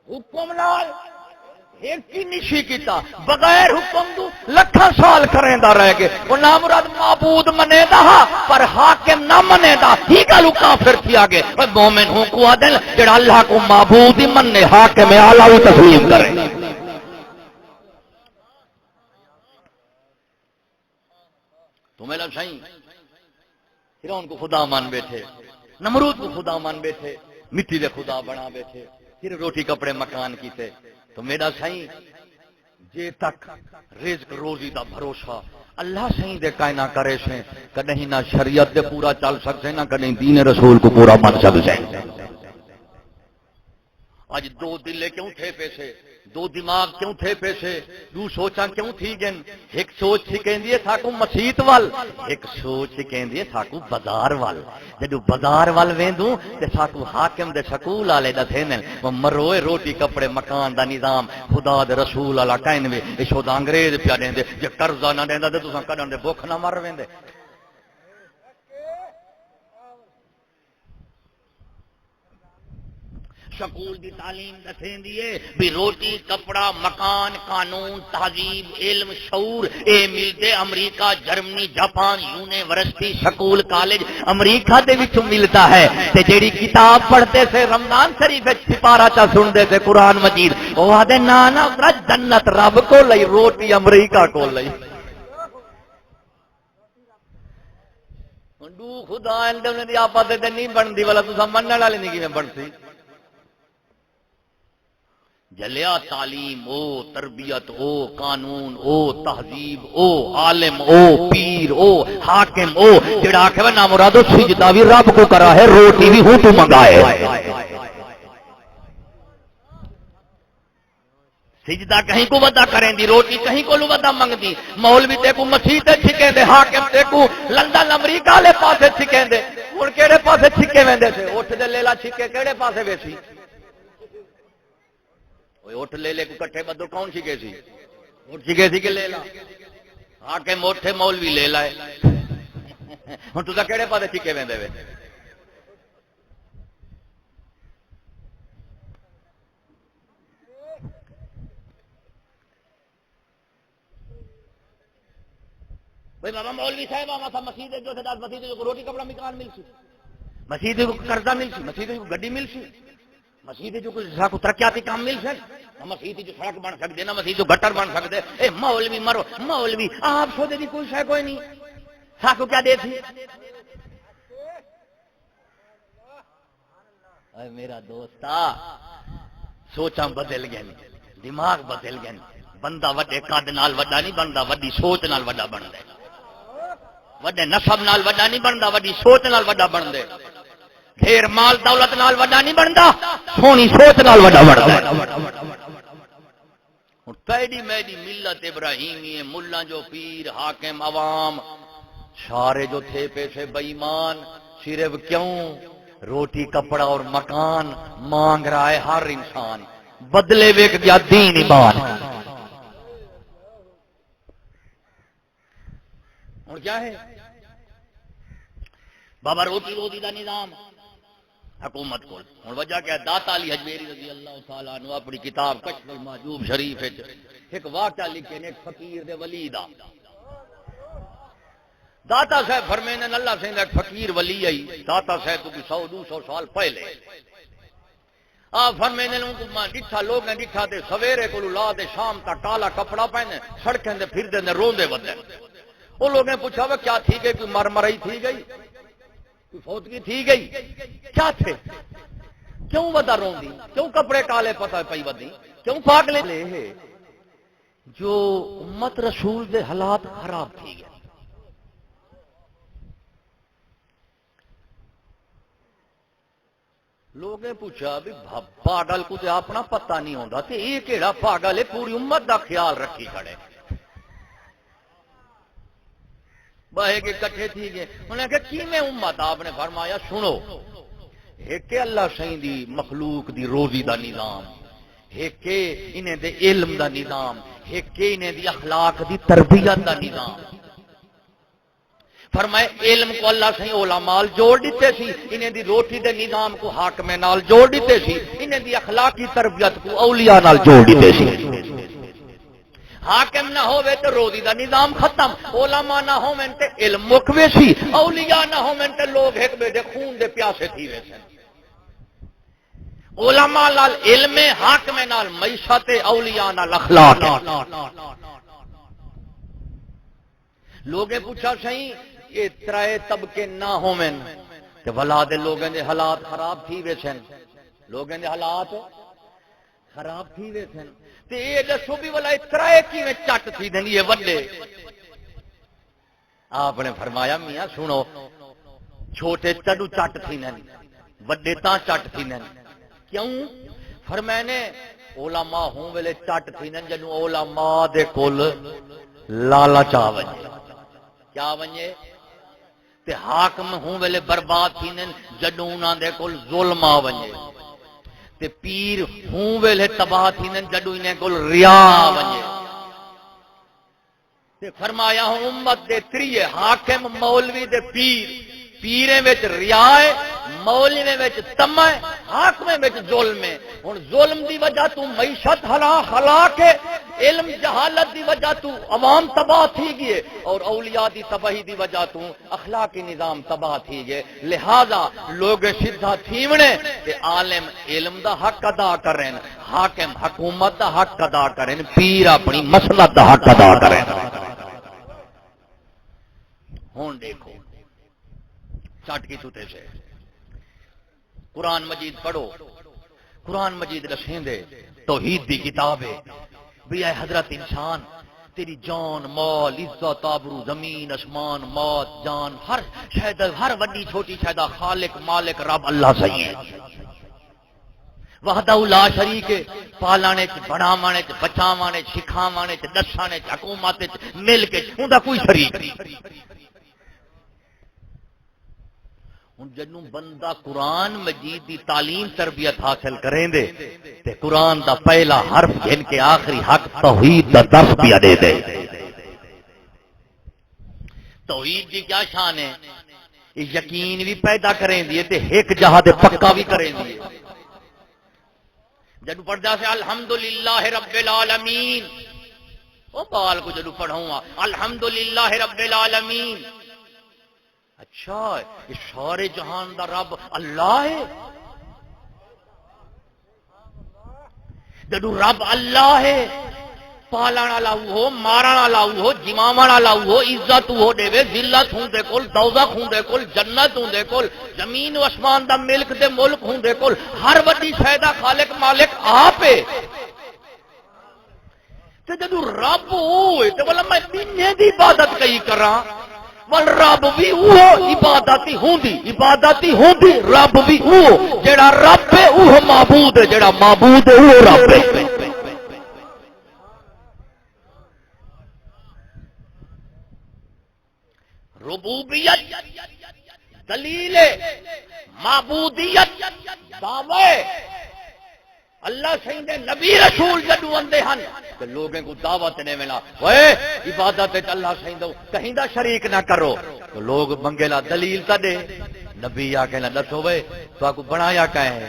حکم نال ہیک کی نشی کیتا بغیر حکم تو لکھاں سال کریں دا رہ کے وہ نامراد معبود منے دا پر حاکم نہ منے دا ہی گالو کافر تھی آگے مومن ہوں کو آدن جڑا اللہ کو معبود ہی مننے حاکم اعلیٰ و تسلیم کرے تمہیں لگ صحیح فرعون کو خدا مان بیٹھے نمرود کو خدا مان بیٹھے مٹی دے خدا بنا بیٹھے پھر روٹی کپڑے مکان کیتے تو میرا صحیح جے تک رزق روزی دا بھروسہ اللہ صحیح دے کائنا کرے سے کدہیں نہ شریعت دے پورا چل سکتے نہ کدہیں دین رسول کو پورا من سکتے آج دو دلے کیوں تھے پیسے دو دماغ کیوں تھے پیسے دو سوچاں کیوں تھی گن ایک سوچ تھی کہندی تھا کو مسیت وال ایک سوچ تھی کہندی تھا کو بازار وال جدو بازار وال ویندوں تے ساکو حاکم دے سکول والے دا تھینن وہ مروئے روٹی کپڑے مکان دا نظام خدا دے رسول والا کہن وے اے شو دا انگریز پیا دیندے جے قرضہ نہ دیندا تے تساں کڈن دے بھوک نہ مر ویندے سکول دی تعلیم دسیں دیئے بھی روٹی کپڑا مکان قانون تہذیب علم شعور اے ملتے America Germany Japan university school college America دے وچ ملتا ہے تے جیڑی کتاب پڑھتے سے رمضان شریف وچ سپارہ چا سن دے سے قرآن مجید او آدے نانا جنت رب کو لئی روٹی امریکہ کو لئی دو خدا اندر دی آپا تے نہیں بندی والا تساں منن والے نہیں کیویں بنسی جلیا تعلیم او تربیت او قانون او تہذیب او عالم او پیر او حاکم او جڑا آکھے نا مرادو سجدہ بھی رب کو کرا ہے روٹی بھی ہوں تو منگائے سجدہ کہیں کو ودا کریں دی روٹی کہیں کو ودا منگ دی مولوی تے کو مسجد چھکیں دے حاکم تے کو لندن امریکہ لے پاسے چھکیں دے ہن کیڑے پاسے چھکے ویندے سے اٹھ دے لیلا چھکے کیڑے پاسے ویسی اٹھ لے لے کو کٹھے بدو کون چھکے سی اٹھ چھکے سی کہ لے لا حاکم اٹھے مولوی لے لائے ہن تساں کیڑے پاسے چھکے ویندے وے بھئی بابا مولوی صاحب آما مسجد جو سے دس مسجد کو روٹی کپڑا مکان مل سی مسجد کو قرضہ مل سی مسجد کو گڈی مل سی مسجد جو کو ترقیاتی کام مل سک مسجد جو سڑک بن سکتے نا مسجد جو گٹر بن سکتے اے مولوی مرو مولوی آپ سوچے دی کوئی شے کوئی نہیں ساکو کیا دے تھی اے میرا دوستا سوچاں بدل گئے دماغ بدل گئے بندہ وڈے قد نال وڈا نہیں بندا وڈی سوچ نال وڈا بندا وڈے نسب نال وڈا نہیں بندا وڈی سوچ نال وڈا بندا ڈھیر مال دولت نال وڈا نہیں بندا سونی سوچ نال وڈا بندا پیڑی میڈی ملت ابراہیمی ملا جو پیر حاکم عوام سارے جو تھے پیسے بے ایمان صرف کیوں روٹی کپڑا اور مکان مانگ رہا ہے ہر انسان بدلے ویک گیا دین ایمان اور کیا ہے بابا روٹی روزی دا نظام حکومت کو ہن وجہ کیا داتا علی حجویری رضی اللہ تعالی عنہ اپنی کتاب کشف المحجوب شریف وچ ایک واقعہ لکھے نے ایک فقیر دے ولی دا داتا صاحب فرمینے اللہ سے ایک فقیر ولی آئی داتا صاحب کو 100-200 سال پہلے فرمینے ان کو ڈٹھا لوگ نے ڈٹھا دے سویرے کو لا دے شام تک کالا کپڑا پہنے سڑکیں دے پھر دے روندے بدے وہ لوگوں نے پوچھا وہ کیا تھی گئی کوئی مر مرئی تھی گئی کوئی فوتگی تھی گئی کیا تھے کیوں ودا روندی کیوں کپڑے کالے پتہ پئی ودی کیوں پاگلے لے جو امت رسول دے حالات خراب تھی گئے لوگیں پوچھا بھی پاگل کو تے اپنا پتہ نہیں ہوندا تے یہ کیڑا پاگل ہے پوری امت دا خیال رکھی کھڑے باہے کے کٹھے تھی گئے انہوں نے کہا کی میں امت آپ نے فرمایا سنو ایک کہ اللہ سائیں دی مخلوق دی روزی دا نظام ایک کہ انہیں دے علم دا نظام ایک کہ انہیں دی اخلاق دی تربیت دا نظام فرمائے علم کو اللہ سائیں علماء جوڑ دیتے سی انہیں دی روٹی دے نظام کو حاکم نال جوڑ دیتے سی انہیں دی اخلاقی تربیت کو اولیاء نال جوڑ دیتے سی حاکم نہ ہوئے تو روزی دا نظام ختم علماء نہ ہوئے تے علم مکوے سی اولیاء نہ ہوئے تے لوگ ایک بے دے خون دے پیاسے تھی ویسے علماء نال علم حاکم نال معیشت اولیاء نال اخلاق لوگیں پوچھا سہی یہ ترائے طبقے نہ ہوئے تے ولا دے لوگوں دے حالات خراب تھی ویسے لوگوں دے حالات خراب تھی ویسے تے یہ دسو بھی والا ترائے کی میں چٹ تھی دیں یہ وڈے آپ نے فرمایا میاں سنو چھوٹے چڈو چٹ تھی نن وڈے تاں چٹ تھی نن کیوں فرمائے نے علماء ہوں ویلے چٹ تھی نن جنوں علماء دے کول لالچ آ ونجے کیا ونجے تے حاکم ہوں ویلے برباد تھی نن جنوں انہاں دے کول ظلم آ ونجے تے پیر ہوں ویلے تباہ تھی نن جدوں انہیں کول ریا ونجے تے فرمایا ہوں امت دے تریے حاکم مولوی دے پیر پیرے وچ ریا ہے مولوی وچ طمع ہے حاکم وچ ظلم ہے ہن ظلم دی وجہ تو معیشت ہلاک ہے علم جہالت دی وجہ تو عوام تباہ تھی گئے اور اولیاء دی تباہی دی وجہ تو اخلاقی نظام تباہ تھی گئے لہذا لوگ سیدھا تھیونے تے عالم علم دا حق ادا کریں حاکم حکومت دا حق ادا کریں پیر اپنی مسلط دا حق ادا کریں ہون دیکھو چٹ کی توتے سے قرآن مجید پڑھو قرآن مجید رسیں دے توحید دی کتاب ہے بھی اے حضرت انسان تیری جان مال عزت آبرو زمین اسمان موت جان ہر شاید ہر وڈی چھوٹی شاید خالق مالک رب اللہ صحیح ہے وحدہ لا شریک ہے پالانے چ بڑھاوانے چ بچاوانے چ سکھاوانے چ دسانے چ حکومت چ مل کے اوندا کوئی شریک نہیں ہن جنوں بندہ قرآن مجید دی تعلیم تربیت حاصل کریں دے تے قرآن دا پہلا حرف جن کے آخری حق توحید دا درس پیا دے دے توحید کی کیا شان ہے یقین بھی پیدا کریں دیے تے ایک جہاں دے پکا بھی کریں دیے جدوں پڑھدا سے الحمدللہ رب العالمین او بال کو جدوں پڑھوں الحمدللہ رب العالمین اچھا یہ سارے جہان دا رب اللہ ہے جدو رب اللہ ہے پالن والا وہ مارن والا وہ جماون والا وہ عزت وہ دے ذلت ہوں دے کول دوزخ ہوں دے کول جنت ہوں دے کول زمین و آسمان دا ملک دے ملک ہوں دے کول ہر وڈی شے دا خالق مالک آپ ہے تے جدو رب ہوئے تے بولا میں تینے دی عبادت کئی کراں ول رب بھی وہ عبادتی ہوندی رب بھی وہ جڑا رب ہے وہ معبود ہے جڑا معبود ہے وہ رب ہے ربوبیت دلیل معبودیت دعوے اللہ سائیں دے نبی رسول جدو اندے ہن تے لوگوں کو دعوت نے ملا اوئے عبادت تے اللہ سائیں دو کہیں دا شریک نہ کرو تو لوگ منگے لا دلیل تا دے نبی آ کے نہ دسو وے تو کو بنایا کہیں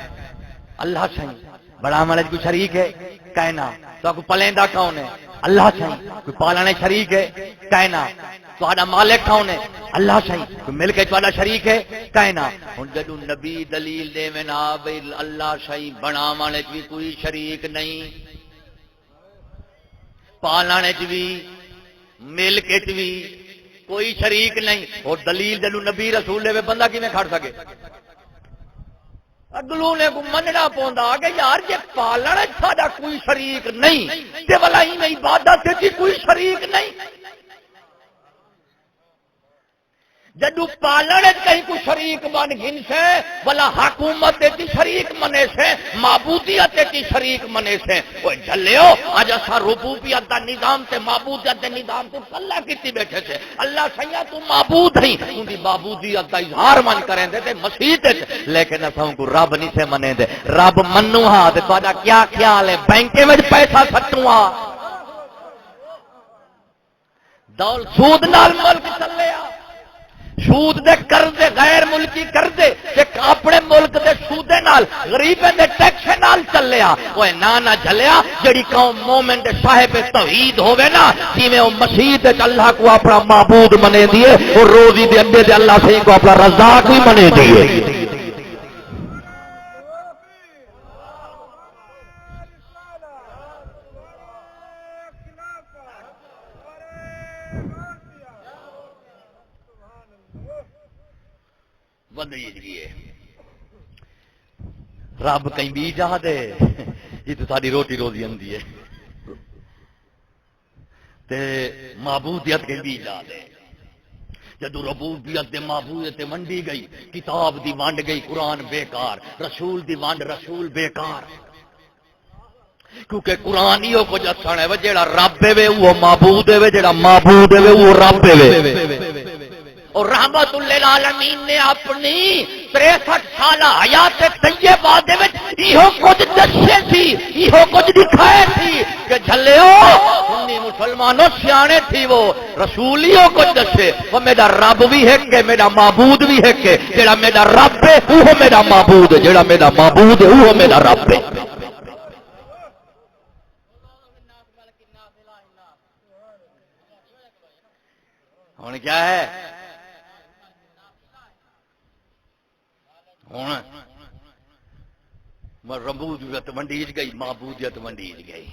اللہ سائیں بڑھاونے کو شریک ہے کہنا تو کو پلیندا کون ہے اللہ سائیں کوئی پالنے شریک ہے کہنا تہاڈا مالک کون ہے اللہ سائیں کوئی مل کے تہاڈا شریک ہے کہنا ہن جدوں نبی دلیل دے وینا بھئی اللہ سائیں بناونے وچ بھی کوئی شریک نہیں پالنے وچ بھی مل کے بھی کوئی شریک نہیں اور دلیل جدوں نبی رسول دے بندہ کیویں کھڑ سکے اگلوں نے کو مننا پوندا کہ یار جے پالن ساڈا کوئی شریک نہیں تے بھلا ہی عبادت تے کوئی شریک نہیں جدو پالن کہیں کو شریک بن گن سے بلا حکومت کی شریک منے سے معبودیت کی شریک منے سے وہ جھلیو اج اسا ربوبیت دا نظام تے معبودیت دے نظام تے کلا کیتی بیٹھے سے اللہ سیا تو معبود ہے ان دی معبودیت دا اظہار من کریں دے تے مسیح تے لیکن اساں کو رب نہیں سے منے دے رب منو ہا تے تہاڈا کیا خیال ہے بینکے وچ پیسہ سٹوں ہا دول سود نال ملک چلیا سود دے قرضے غیر ملکی قرضے ایک اپنے ملک دے سودے نال غریبے دے ٹیکس نال چلیا اوے نہ جھلیا جڑی قوم مومن دے صاحب توحید ہوے نا جویں او مسیح تے اللہ کو اپنا معبود منے دیے اور روزی دے اڈے تے اللہ سے کو اپنا رزاق بھی منے دیے رب کہیں بھی جا دے یہ تو ساری روٹی روزی آندی ہے تے معبودیت کہیں بھی جا دے جدو ربوبیت دے معبودیت ونڈی گئی کتاب دی ونڈ گئی قرآن بیکار رسول دی ونڈ رسول بیکار کیونکہ قرآن ہی کو جسن ہے جیڑا رب ہے وہ معبود ہے جیڑا معبود ہے وہ رب ہے اور رحمت للعالمین نے اپنی 63 سالہ حیات طیبہ دے وچ ایہو کچھ دسے تھی ایہو کچھ دکھائے تھی کہ جھلیو سنی مسلمانوں سیانے تھی وہ رسولیوں کچھ دسے وہ میرا رب بھی ہے کہ میرا معبود بھی ہے کہ جیڑا میرا رب ہے وہ میرا معبود ہے جیڑا میرا معبود ہے وہ میرا رب ہے ہن کیا ہے ربوبیت ونڈیج گئی معبودیت ونڈیج گئی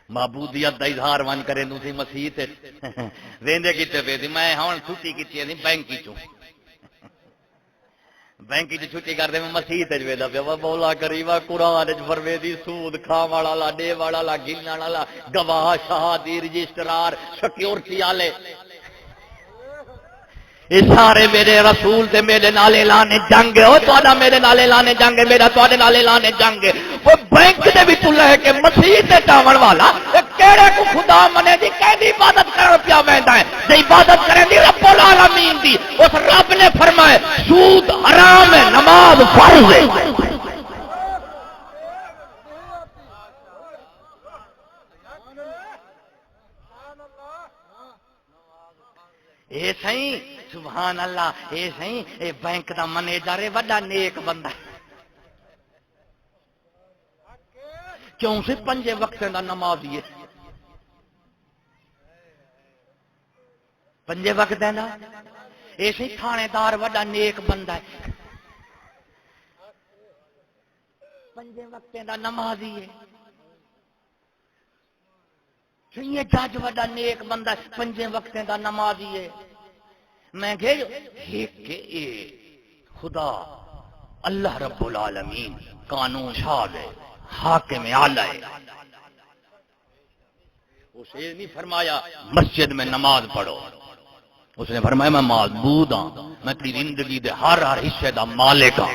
معبودیت دا اظہار من کرے تسی مسیح تے ویندے کتے پے سی میں ہن چھٹی کیتی سی بینک چوں بینک چ چھٹی کردے میں مسیح تے ویندا پیا مولا کریما قرآن وچ فرمیندی سود کھاون والا ڈے والا گنن والا گواہ شہادی رجسٹرار سیکیورٹی والے یہ سارے میرے رسول تے میرے نال اعلان جنگ او تہاڈا میرے نال اعلان جنگ میرا تہاڈے نال اعلان جنگ وہ بینک دے وچ لے کے مسیح تے ٹاون والا کیڑے کو خدا منے دی کیندی عبادت کرن پیا ویندا ہے تے عبادت کرن دی رب العالمین دی اس رب نے فرمایا سود حرام ہے نماز فرض ہے اے سائیں سبحان اللہ اے سائیں اے بینک دا منیجر ہے بڑا نیک بندہ کیوں سے 5 وقت دا نمازی ہے 5 وقت دا اے سائیں تھانے دار بڑا نیک بندہ ہے 5 وقت دا نمازی ہے یہ جج وڈا نیک بندہ 5 وقت دا نمازی ہے میں کہ خدا اللہ رب العالمین قانون شاد ہے حاکم اعلی ہے اسے نہیں فرمایا مسجد میں نماز پڑھو اس نے فرمایا میں معبود ہوں میں تیری زندگی دے ہر حصے دا مالک ہوں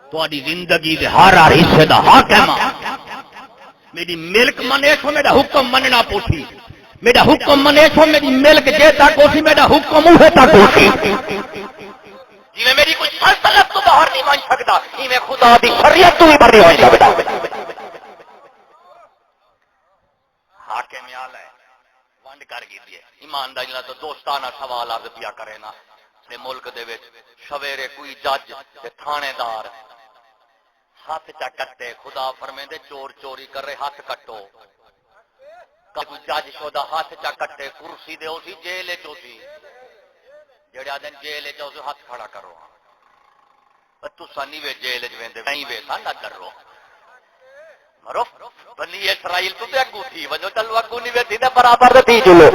تہاڈی زندگی دے ہر حصے دا حاکم ہوں میری ملک منے سو میرا حکم مننا پوسی میرا حکم منے سو میری ملک جے تک ہوسی میرا حکم اوہ تک ہوسی جی میں میری کوئی سلطنت تو باہر نہیں بن سکتا جی میں خدا دی شریعت تو بھی باہر نہیں بن سکتا حاکم اعلی ہے ونڈ کر گئی ہے ایمانداری نال تو دوستانہ سوال عرض پیا کرے نا اپنے ملک دے وچ سویرے کوئی جج تے تھانے دار ہاتھ چا کٹے خدا فرمیندے چور چوری کر رہے ہاتھ کٹو کوئی جج شودا ہاتھ چا کٹے کرسی دے اسی جیل چ اسی جڑا دن جیل چ اسی ہاتھ کھڑا کرو تساں نہیں وے جیل چ ویندے نہیں وے نہ کرو مرو بنی اسرائیل تو تے اگوں تھی ونجو چلو اگوں نہیں ویندی تے برابر تے تھی چلو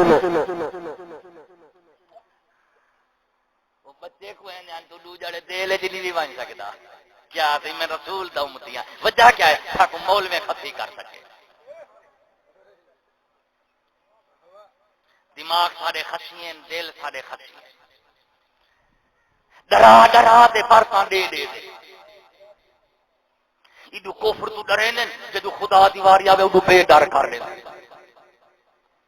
وہ بچے کو ہیں جان تو جڑے جیل چ نہیں بن سکدا کیا تھی میں رسول دا امتی ہوں وجہ کیا ہے تاکہ مول میں خفی کر سکے دماغ سارے خسی ہیں دل سارے خسی ہیں ڈرا ڈرا دے برکاں دے دے دے ایڈو کفر تو ڈرے نے جدو خدا دی واری آوے اودو بے ڈر کر لے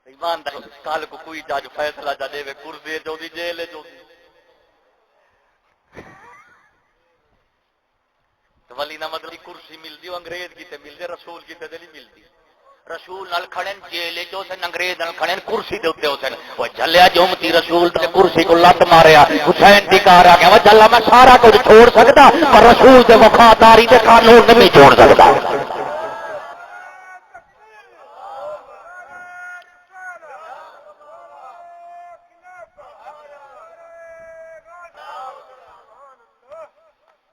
ایمان دا کل کو کوئی جج فیصلہ جا دے کرسی جو دی جیل جو دی تو ولی نہ مطلب کرسی ملدی وہ انگریز کی تے ملدی رسول کی تے نہیں ملدی رسول نال کھڑن جیل جو سن انگریز نال کھڑن کرسی دے اوتے ہوسن او جلیا جو امتی رسول تے کرسی کو لت ماریا حسین دی کار آ گیا وہ جلا میں سارا کچھ چھوڑ سکدا پر رسول دے وفاداری دے قانون نہیں چھوڑ سکدا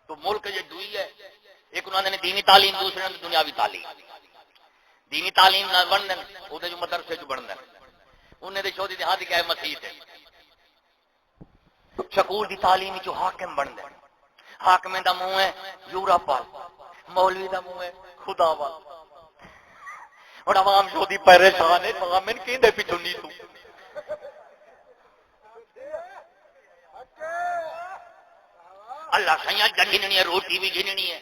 تو ملک یہ دوئی ہے ایک انہوں نے دینی تعلیم دوسرے نے دنیاوی تعلیم دینی تعلیم نہ بنن او دے جو مدرسے جو بنن انہیں دے چودی دیہاتی کہ ہے مسیح ہے سکول دی تعلیم جو حاکم بنن حاکم دا منہ ہے یورپ وال مولوی دا منہ ہے خدا وال اور عوام جو دی پریشان ہے مومن کیندے پیچھے نہیں تو اللہ سیاں گننی ہے روٹی بھی گننی ہے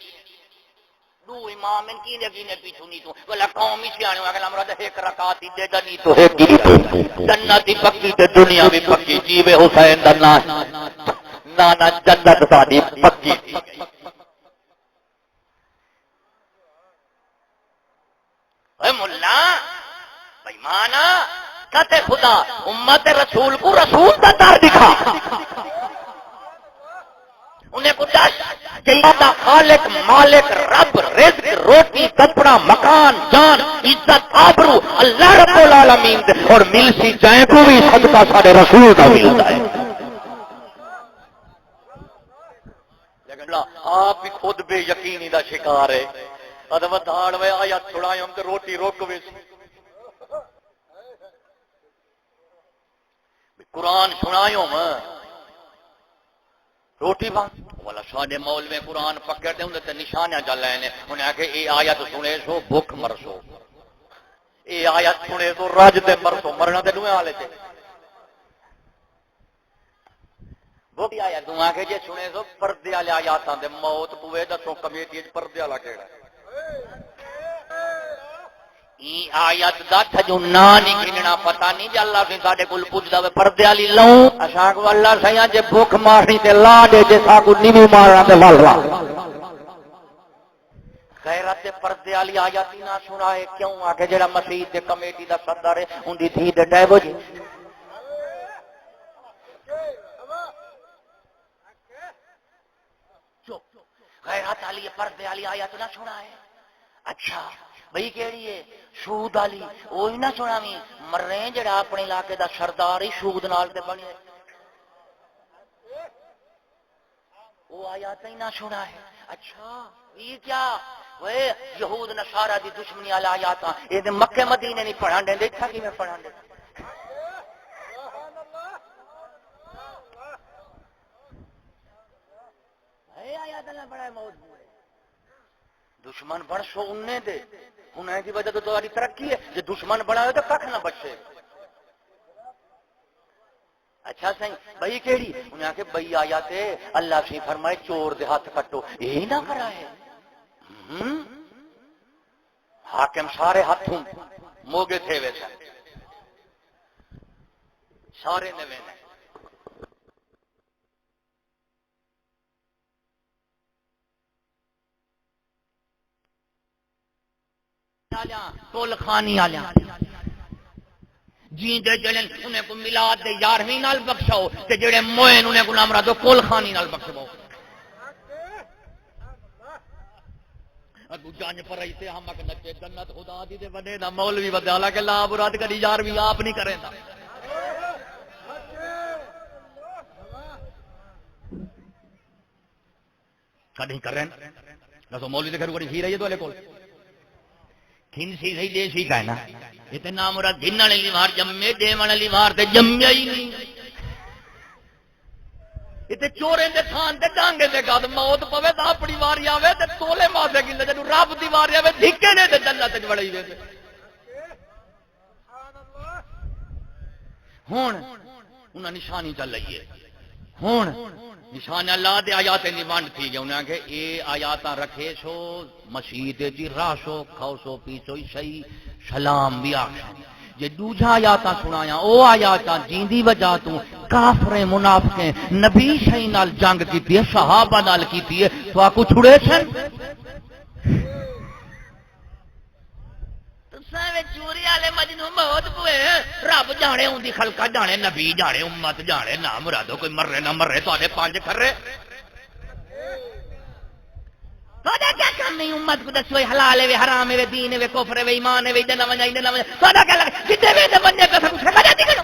دو امام ان کی نے پیچھو نہیں تو ولا قوم ہی سیانے اگلا امراد ایک رکعت دے دنی تو ہے کی جنت دی پکی تے دنیا بھی پکی جیوے حسین دا نانا جنت ساڈی پکی اے مولا بے ایمانا کتے خدا امت رسول کو رسول دا در دکھا انہیں کو دس جیدہ خالق مالک رب رزق روٹی کپڑا مکان جان عزت آبرو اللہ رب العالمین دے اور مل سی جائیں کو بھی صدقہ سارے رسول کا ملتا ہے لیکن آپ بھی خود بے یقینی دا شکار ہے ادھا دھاڑ وے آیت چھڑائیں ہم تے روٹی روک وے قرآن سنائیں ہم روٹی بان والا ساڈے مول میں قرآن پکڑ دے انہیں تے نشانیاں چل رہے ہیں انہیں آ کے اے آیت سنے سو بھوک مرسو اے آیت سنے سو رج تے مرسو مرنا تے دوئے آلے تے وہ بھی آیت دوں آ کے جے سنے سو پردے والے آیاتاں دے موت پوے دسو کمیٹی پردے والا کیڑا ای آیت دا تھجنا نہیں گننا پتہ نہیں جے اللہ سے ساڈے کول پوچھدا وے پردے والی لوں اساں کو اللہ سیاں جے بھوک مارنی تے لا دے جے سا کو نیوی مارنا تے ول غیرت پردے والی آیت نہ سنائے کیوں آ کے جڑا مسجد دے کمیٹی دا صدر ہے اون دی تھی دے ڈیو جی غیرت والی پردے والی آیت نہ سنائے اچھا بھئی کیڑی ہے سود والی وہی نہ سناویں مرے جڑا اپنے علاقے دا سردار ہی سود نال تے بنے وہ آیات ہی نہ سنا ہے اچھا یہ کیا وہ یہود نصارا دی دشمنی والا آیات اے تے مکے مدینے نہیں پڑھان دے دیکھا کہ میں پڑھان دے اے آیات اللہ بڑا موت دشمن بن سو انہیں دے انہیں کی وجہ تو تمہاری ترقی ہے جو دشمن بنا ہو تو کھ نہ بچے اچھا صحیح بھائی کیڑی انہیں آ کے بھائی آیا تے اللہ سے فرمائے چور دے ہاتھ کٹو یہی نہ کرا ہے حاکم سارے ہاتھوں موگے تھے ویسے سارے نے ویسے کول خانی آلیا جی دے جڑے انہیں کو میلاد دے 11ویں نال بخشاؤ تے جڑے موئن انہیں کو نام رادو کول خانی نال بخشاؤ ابو جان پر رہی تے ہم اک نچے جنت خدا دی دے بنے دا مولوی بدالا کہ لا برات کری 11ویں آپ نہیں کریں دا کدی کریں نہ تو مولوی دے گھر کوئی ہی رہی ہے تو لے کول کھن سی صحیح دے سی کہنا یہ تے نام مراد گھن والے لیوار جمے دے والی لیوار تے جمیا ہی نہیں یہ تے چورے دے تھان تے ڈانگے دے گد موت پوے تے اپنی واری آوے تے تولے ماسے گندا جدوں رب دی واری آوے دھکے نے تے جنت وچ وڑی وے ہن انہاں نشانی چل رہی ہے ہن نشان اللہ دے آیات نیوانڈ تھی گیا انہیں کہ اے آیاتاں رکھے سو مسجد جی راشو کھاؤ سو پیسو شہی سلام بھی آکھیں جے دوجا آیاتاں سنایا او آیاتاں جیندی وجہ تو کافر منافقیں نبی شہی نال جنگ کیتی ہے صحابہ نال کیتی ہے تو آکو چھڑے چھن ساوے چوری والے مجنوں موت پوئے رب جانے ہوں دی خلقہ جانے نبی جانے امت جانے نہ مرادو کوئی مرے نہ مرے تو آدھے پانچ کھرے تو آدھے کیا کام نہیں امت کو دسوئی حلال ہے حرام ہے دین ہے کفر ہے ایمان ہے جنہ ونجائی نہ ونجائی تو آدھے کیا لگا جتے میں دے بندے کا سب کچھ بجا دی کرو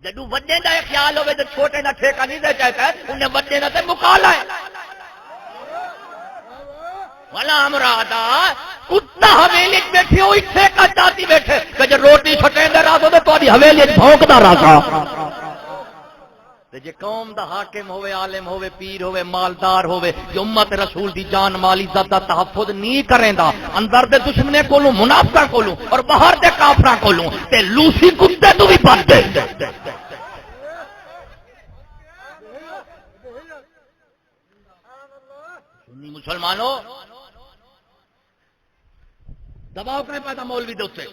جدو بندے دا خیال ہوئے تو چھوٹے نہ ٹھیکہ نہیں دے چاہتا ہے انہیں بندے نہ تے مقالا ہے والا امرادا کتا حویلی بیٹھی ہوئی ٹھیکہ چاہتی بیٹھے کہ جب روٹی چھٹیں دے رازو دے تو آدھی حویلی بھونکتا رازا جے قوم دا حاکم ہوئے عالم ہوئے پیر ہوئے مالدار ہوئے جو امت رسول دی جان مال عزت دا تحفظ نہیں کریں دا اندر دے دشمنے کولوں منافقاں کولوں اور باہر دے کافراں کولوں تے لوسی کتے تو بھی بد دے سنی مسلمانوں دباؤ کہیں پاتا مولوی دے اتے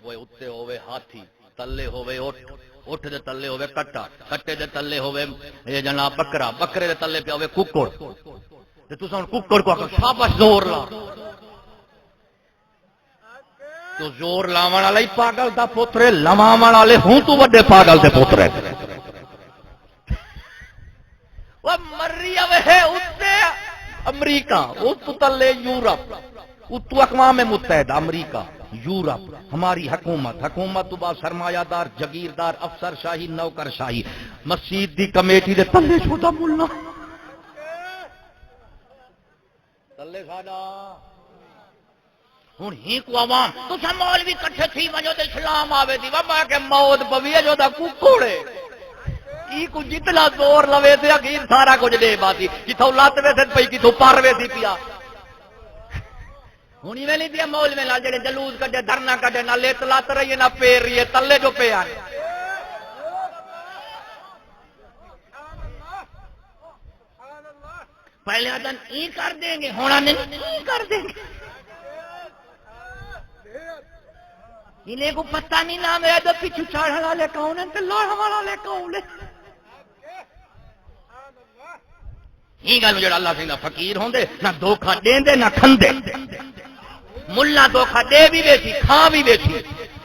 وہ اتے ہوئے ہاتھی تلے ہوئے اٹھ دے تلے ہوئے کٹا کٹے دے تلے ہوئے یہ جناب بکرا بکرے دے تلے پہ ہوئے ککڑ تے تو سن ککڑ کو شاباش زور لا تو زور لاون والا ہی پاگل دا پوترے لواون والے ہوں تو وڈے پاگل دے پوترے وہ مری ہوئے اتے امریکہ اتو تلے یورپ اتو اقوام متحدہ امریکہ یورپ ہماری حکومت تو بعد سرمایہ دار جگیردار افسر شاہی نوکر شاہی مسجد دی کمیٹی دے تلے چھوٹا ملنا تلے ساڈا ہن ہی کو عوام تو سا مولوی کٹھے تھی وجو تے اسلام آوے دی وا کہ موت پوی جو دا کوڑے ای کو جتنا زور لوے تے اخیر سارا کچھ دے باتی کتھوں لات وے پئی کتھوں پر وے پیا ہونی ویلی دیا مول میں لال جڑے جلوس کڈے دھرنا کڈے نہ لیت لات رہی ہے نہ پیر رہی ہے تلے جو پہ آنے پہلے آدن ای کر دیں گے ہونا نہیں ای کر دیں گے انہیں کو پتہ نہیں نام ہے تو پیچھو چاڑھا والے کون ہیں تو لوڑا والے کون ہیں یہ گل جڑا اللہ سینہ فقیر ہوں دے نہ دھوکھا دیں دے نہ کھندے ملا دھوکھا دے بھی بیٹھی کھا بھی بیٹھی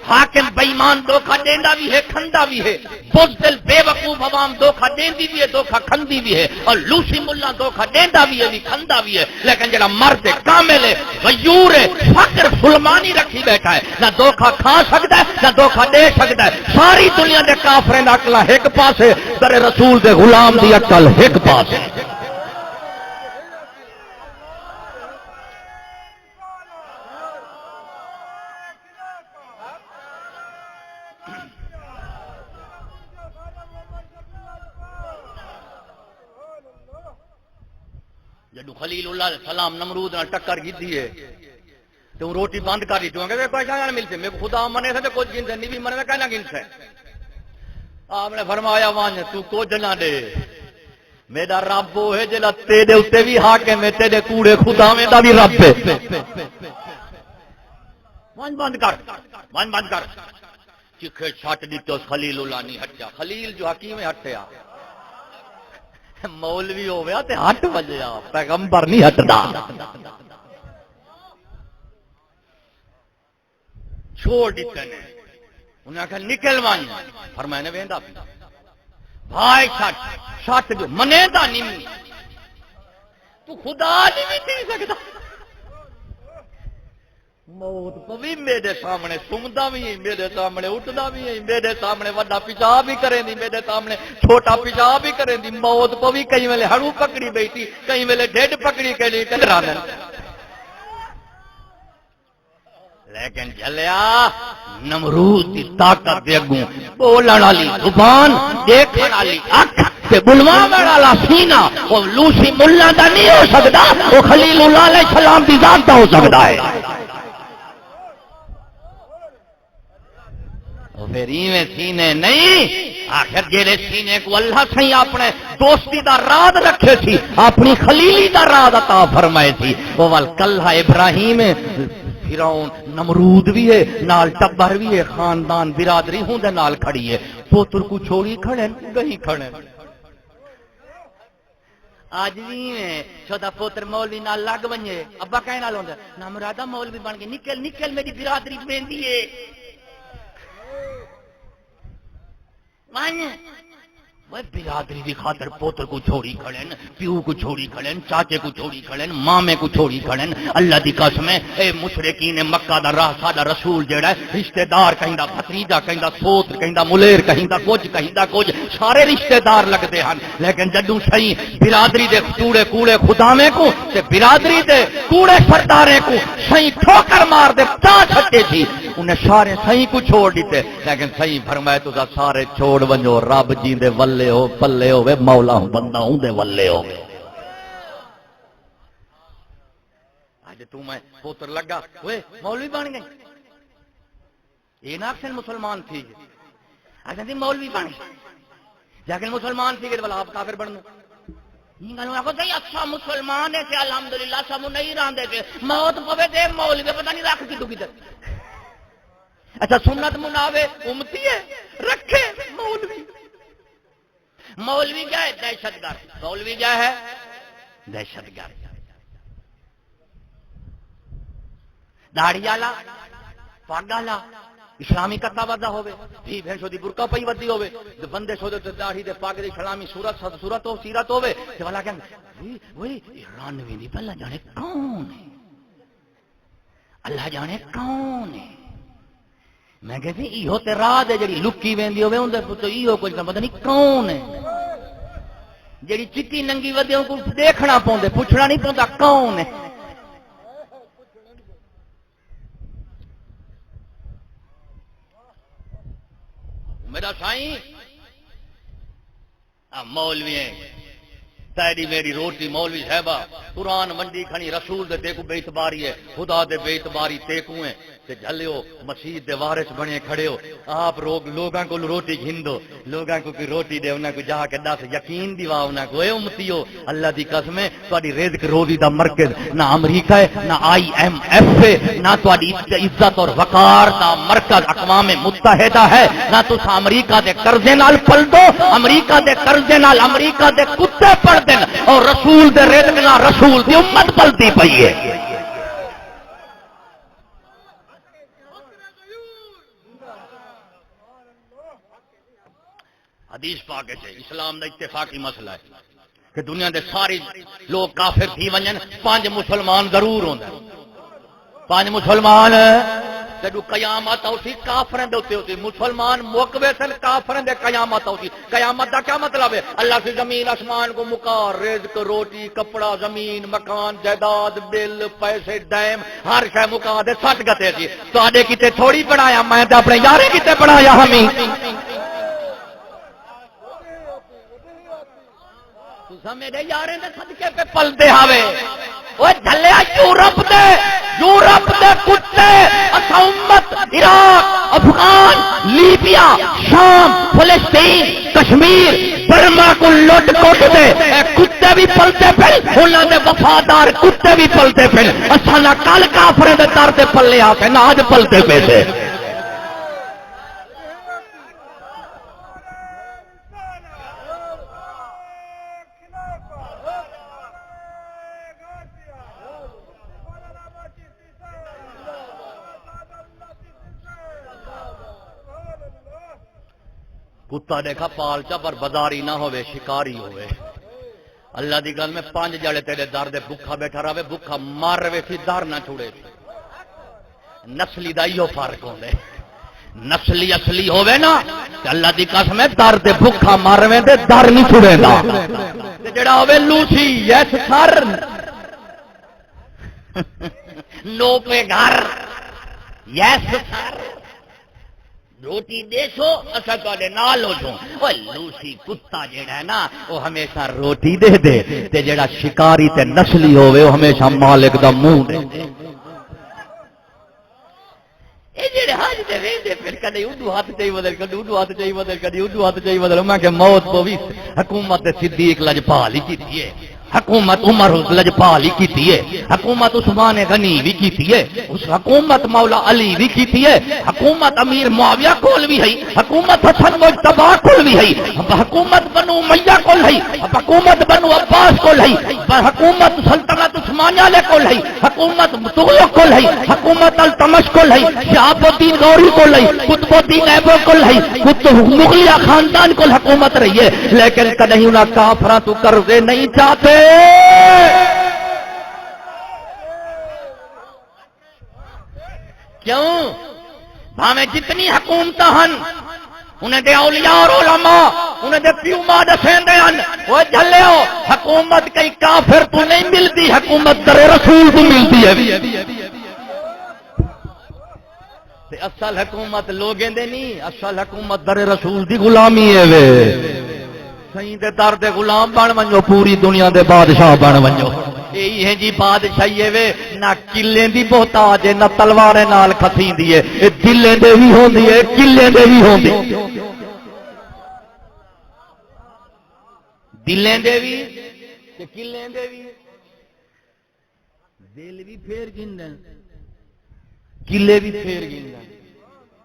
حاکم بےمان دھوکھا دیندا بھی ہے کھندا بھی ہے بزدل بے وقوف عوام دھوکھا دیندی بھی ہے دھوکھا کھندی بھی ہے اور لوسی ملا دھوکھا دیندا بھی ہے بھی کھندا بھی ہے لیکن جڑا مرد کامل ہے غیور ہے فقر سلمانی رکھی بیٹھا ہے نہ دھوکھا کھا سکتا ہے نہ دھوکھا دے سکتا ہے ساری دنیا دے کافریں دا عقل ایک پاسے در رسول دے غلام دی عقل ایک پاسے جدو خلیل اللہ علیہ السلام نمرود نہ ٹکر کی دیئے تو روٹی بند کر دی تو کہ کوئی شاہ نہ ملتے میں خدا منے سے کچھ گن سے نہیں بھی منے سے کہنا گن سے آپ نے فرمایا وان تو کچھ نہ دے میرا رب وہ ہے جلا تیرے اتے بھی حاکم ہے تیرے کوڑے خدا میں دا بھی رب ہے وان بند کر چکھے چھٹ دیتے اس خلیل اللہ نہیں ہٹیا خلیل جو حکیم ہے ہٹیا مولوی ہو گیا تے ہٹ بجیا پیغمبر نہیں ہٹدا چھوڑ دیتے نے انہیں آخر نکل وان فرمایا نے ویندا بھائی شٹ جو منے دا نہیں تو خدا نہیں بھی سکتا موت پوی میرے سامنے سمدا بھی ہے میرے سامنے اٹھدا بھی ہے میرے سامنے وڈا پیشاب بھی کرے دی میرے سامنے چھوٹا پیشاب بھی کرے دی موت پوی کئی ویلے ہڑو پکڑی بیٹھی کئی ویلے ڈھڈ پکڑی کڑی ٹکرانے لیکن جلیا نمرود دی طاقت دے اگوں بولن والی زبان دیکھن والی اکھ تے بلواون والا سینہ او لوسی ملا دا نہیں ہو سکدا او خلیل اللہ علیہ السلام دی ذات دا ہو سکدا ہے پھر ایویں سینے نہیں، آخر جیڑے سینے کو اللہ سہی اپنے دوستی دا راز رکھے سی، اپنی خلیلی دا راز عطا فرمائے سی، وہ ول کلھا ابراہیم فرعون نمرود بھی ہے، نال ٹبر بھی ہے، خاندان برادری ہوں دے نال کھڑی ہے، پوتر کو چھوڑی کھڑے نہیں کھڑے۔ آج بھی میں چھوٹا پوتر مولوی نال لگ ونجے ابا کہنے نال ہوندا نا مرادا مولوی بن کے نکل نکل میری برادری ویندی ہے وہ برادری کی خاطر پوتر کو چھوڑی کھڑن، پیو کو چھوڑی کھڑن، چاچے کو چھوڑی کھڑن، مامے کو چھوڑی کھڑن۔ اللہ دی قسم ہے اے مشرکین مکہ دا راہ ساڈا رسول جیڑا ہے رشتہ دار کہندا بھتریجا کہندا سوتر کہندا ملیر کہندا کچھ سارے رشتہ دار لگدے ہن، لیکن جدوں صحیح برادری دے کوڑے کوڑے خداویں کو تے برادری دے کوڑے سردارے کو صحیح ٹھوکر مار دے تا چھٹے سی انہیں سارے صحیح کو چھوڑ دیتے، لیکن صحیح فرمایا تو سارے چھوڑ ونجو رب جی دے ولے ہو پلے ہوے مولا ہوں بندہ ہوں دے ولے ہو۔ آج تو میں پوتر لگا ہوئے مولوی بن گئی، یہ نہ اکثر مسلمان تھی آج مولوی بن گئی، لیکن مسلمان تھی کہ بلا آپ کافر بن گئے۔ اچھا مسلمان ہے کہ الحمدللہ سب نہیں راندے پہ موت پوے دے مولوی پتہ نہیں رکھ کی تو کدھر۔ اچھا سنت مناوے امتی ہے رکھے مولوی۔ مولوی کیا ہے؟ دہشت گرد۔ مولوی کیا ہے؟ دہشت گرد۔ داڑھی والا پگ والا اسلامی کتا ودا ہوے بھی بھینسو دی برقع پئی ودی ہوے تے بندے سو تے داڑھی دے پگ دی اسلامی صورت ہو سیرت ہوے تے والا کہن وہی رانوی دی پہلا جانے کون ہے، اللہ جانے کون ہے۔ میں کہتی ایہو تے راہ دے جڑی لکی ویندی ہوے اون دے تو ایہو کچھ پتہ نہیں کون ہے، جڑی چٹی ننگی ودیوں کو دیکھنا پوندے پوچھنا نہیں پوندا کون ہے۔ میرا سائیں مولوی ہیں تیری میری روٹی مولوی صاحبہ قرآن منڈی کھنی رسول دے کو بے اعتباری ہے خدا دے بے اعتباری تیکو ہیں تے جھلیو مسجد دے وارث بنے کھڑے ہو آپ لوگاں کو روٹی گھندو لوگاں کو کوئی روٹی دے انہاں کو جا کے دس یقین دیوا انہاں کو اے امتیو اللہ دی قسم ہے تہاڈی رزق روزی دا مرکز نہ امریکہ ہے نہ IMF ہے نہ تہاڈی عزت اور وقار دا مرکز اقوام متحدہ ہے نہ تس امریکہ دے قرضے نال پل دو امریکہ دے قرضے نال امریکہ دے کتے پڑ دین اور رسول دے رزق نال رسول دی امت پلتی پئی ہے۔ حدیث پاک ہے اسلام دا اتفاقی مسئلہ ہے کہ دنیا دے ساری لوگ کافر تھی ونجن 5 مسلمان ضرور ہوندے 5 مسلمان جدو قیامت آؤ سی کافریں دے ہوتی مسلمان موقبے سن کافریں دے قیامت آؤ سی قیامت دا کیا مطلب ہے اللہ سے زمین آسمان کو مکار رزق روٹی کپڑا زمین مکان جائیداد بل پیسے ڈیم ہر شے مکا دے سٹ گتے سی تو آڈے کتے تھوڑی بنایا میں تے اپنے یارے کتے بنایا ہمیں میرے یارے نے صدقے پہ پلتے ہوئے وہ جھلیا یورپ دے کتے اسا امت عراق افغان لیبیا شام فلسطین کشمیر برما کو لوٹ کوٹ دے کتے بھی پلتے پھر انہوں نے وفادار کتے بھی پلتے پھر اسا نہ کل کافرے دے در دے پلے آتے نہ آج پلتے پہ سے کتا دیکھا پالچا پر بازاری نہ ہوئے شکاری ہوئے اللہ دی گل میں 5 جڑے تیرے در دے بھکھا بیٹھا رہے بھکھا مار رہے تھی در نہ چھوڑے نسلی دا ایو فرق ہوندے نسلی اصلی ہوئے نا اللہ دی قسم ہے در دے بھکھا مار رہے دے در نہیں چھوڑے دا جڑا ہوئے لوسی یس سر نو پہ گھر یس سر روٹی دے سو اسا تواڈے نال ہو جو او لوسی کتا جیڑا ہے نا وہ ہمیشہ روٹی دے دے تے جیڑا شکاری تے نسلی ہوے وہ ہمیشہ مالک دا منہ دے دے اے جڑے حج دے ویندے پھر کدی اڈو ہاتھ چاہی بدل کدی اڈو ہاتھ چاہی بدل کدی اڈو ہاتھ چاہی بدل میں کہ موت پوی حکومت صدیق لجپال ہی کیتی ہے حکومت عمر لجپال ہی کیتی ہے حکومت عثمان غنی بھی کیتی ہے اس حکومت مولا علی بھی کیتی ہے حکومت امیر معاویہ کول بھی ہے حکومت حسن مجتبی کول بھی ہے حکومت بنو امیہ کول ہے حکومت بنو عباس کول ہے حکومت سلطنت عثمانیہ لے کول ہے حکومت تغلق کول ہے حکومت التمش کول ہے شہاب الدین غوری کول ہے قطب الدین ایبک کول ہے قطب مغلیہ خاندان کول حکومت رہی ہے لیکن کہیں انہاں کافراں تو قرضے نہیں چاہتے کیوں بھاویں جتنی حکومتاں ہن انہیں دے اولیاء اور علماء انہیں دے پیو ماں دسین دے ہن وہ جھلیو حکومت کئی کافر تو نہیں ملتی حکومت در رسول تو ملتی ہے اصل حکومت لوگیں دے نہیں اصل حکومت در رسول دی غلامی ہے وے سائیں دے در دے غلام بن ونجو پوری دنیا دے بادشاہ بن ونجو یہی ہے جی بادشاہی ہے وے نہ قلعے دی محتاج ہے نہ تلوارے نال کھسیندی ہے اے دلے دے بھی ہوندی ہے قلعے دے بھی ہوندی دلے دے بھی تے قلعے دے بھی دل بھی پھیر گندن قلعے بھی پھیر گندن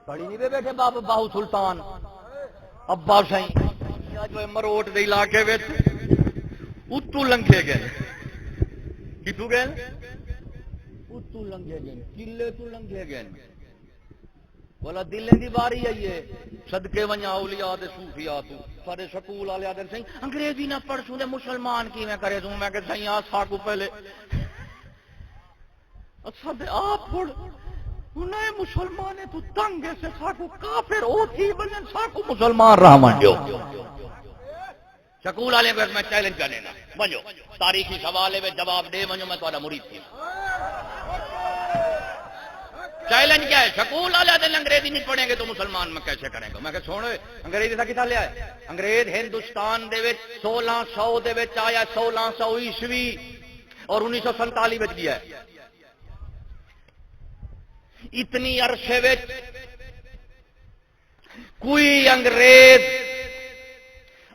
پڑھی نہیں بیٹھے بابا باہو سلطان ابا سائیں مروٹ دے علاقے وچ اتو لنگے گئے کتوں گئے اتو لنگے گئے قلعے تو لنگے گئے بولا دلیں دی باری آئی ہے صدقے ونجا اولیاء دے صوفیاء تو سارے سکول والے آدھے سائیں انگریزی نہ پڑھ سوں دے مسلمان کی میں کرے سوں میں کہ سائیں آ ساکو پہلے اچھا دے آپ پڑھ انہیں مسلمان تو تنگ سے ساکو کافر او تھی بنن ساکو مسلمان رہا منڈیو سکول والے کو میں چیلنج کرنے نا بنو تاریخی سوالے میں جواب دے بنو میں تھوڑا مرید تھی چیلنج کیا ہے سکول والے دن انگریزی نہیں پڑھیں گے تو مسلمان میں کیسے کریں گے میں کہ سوڑو انگریزی کا کتا لیا ہے انگریز ہندوستان دے وچ 1600 دے وچ آیا 1600 عیسوی اور 1947 وچ گیا ہے اتنی عرصے وچ کوئی انگریز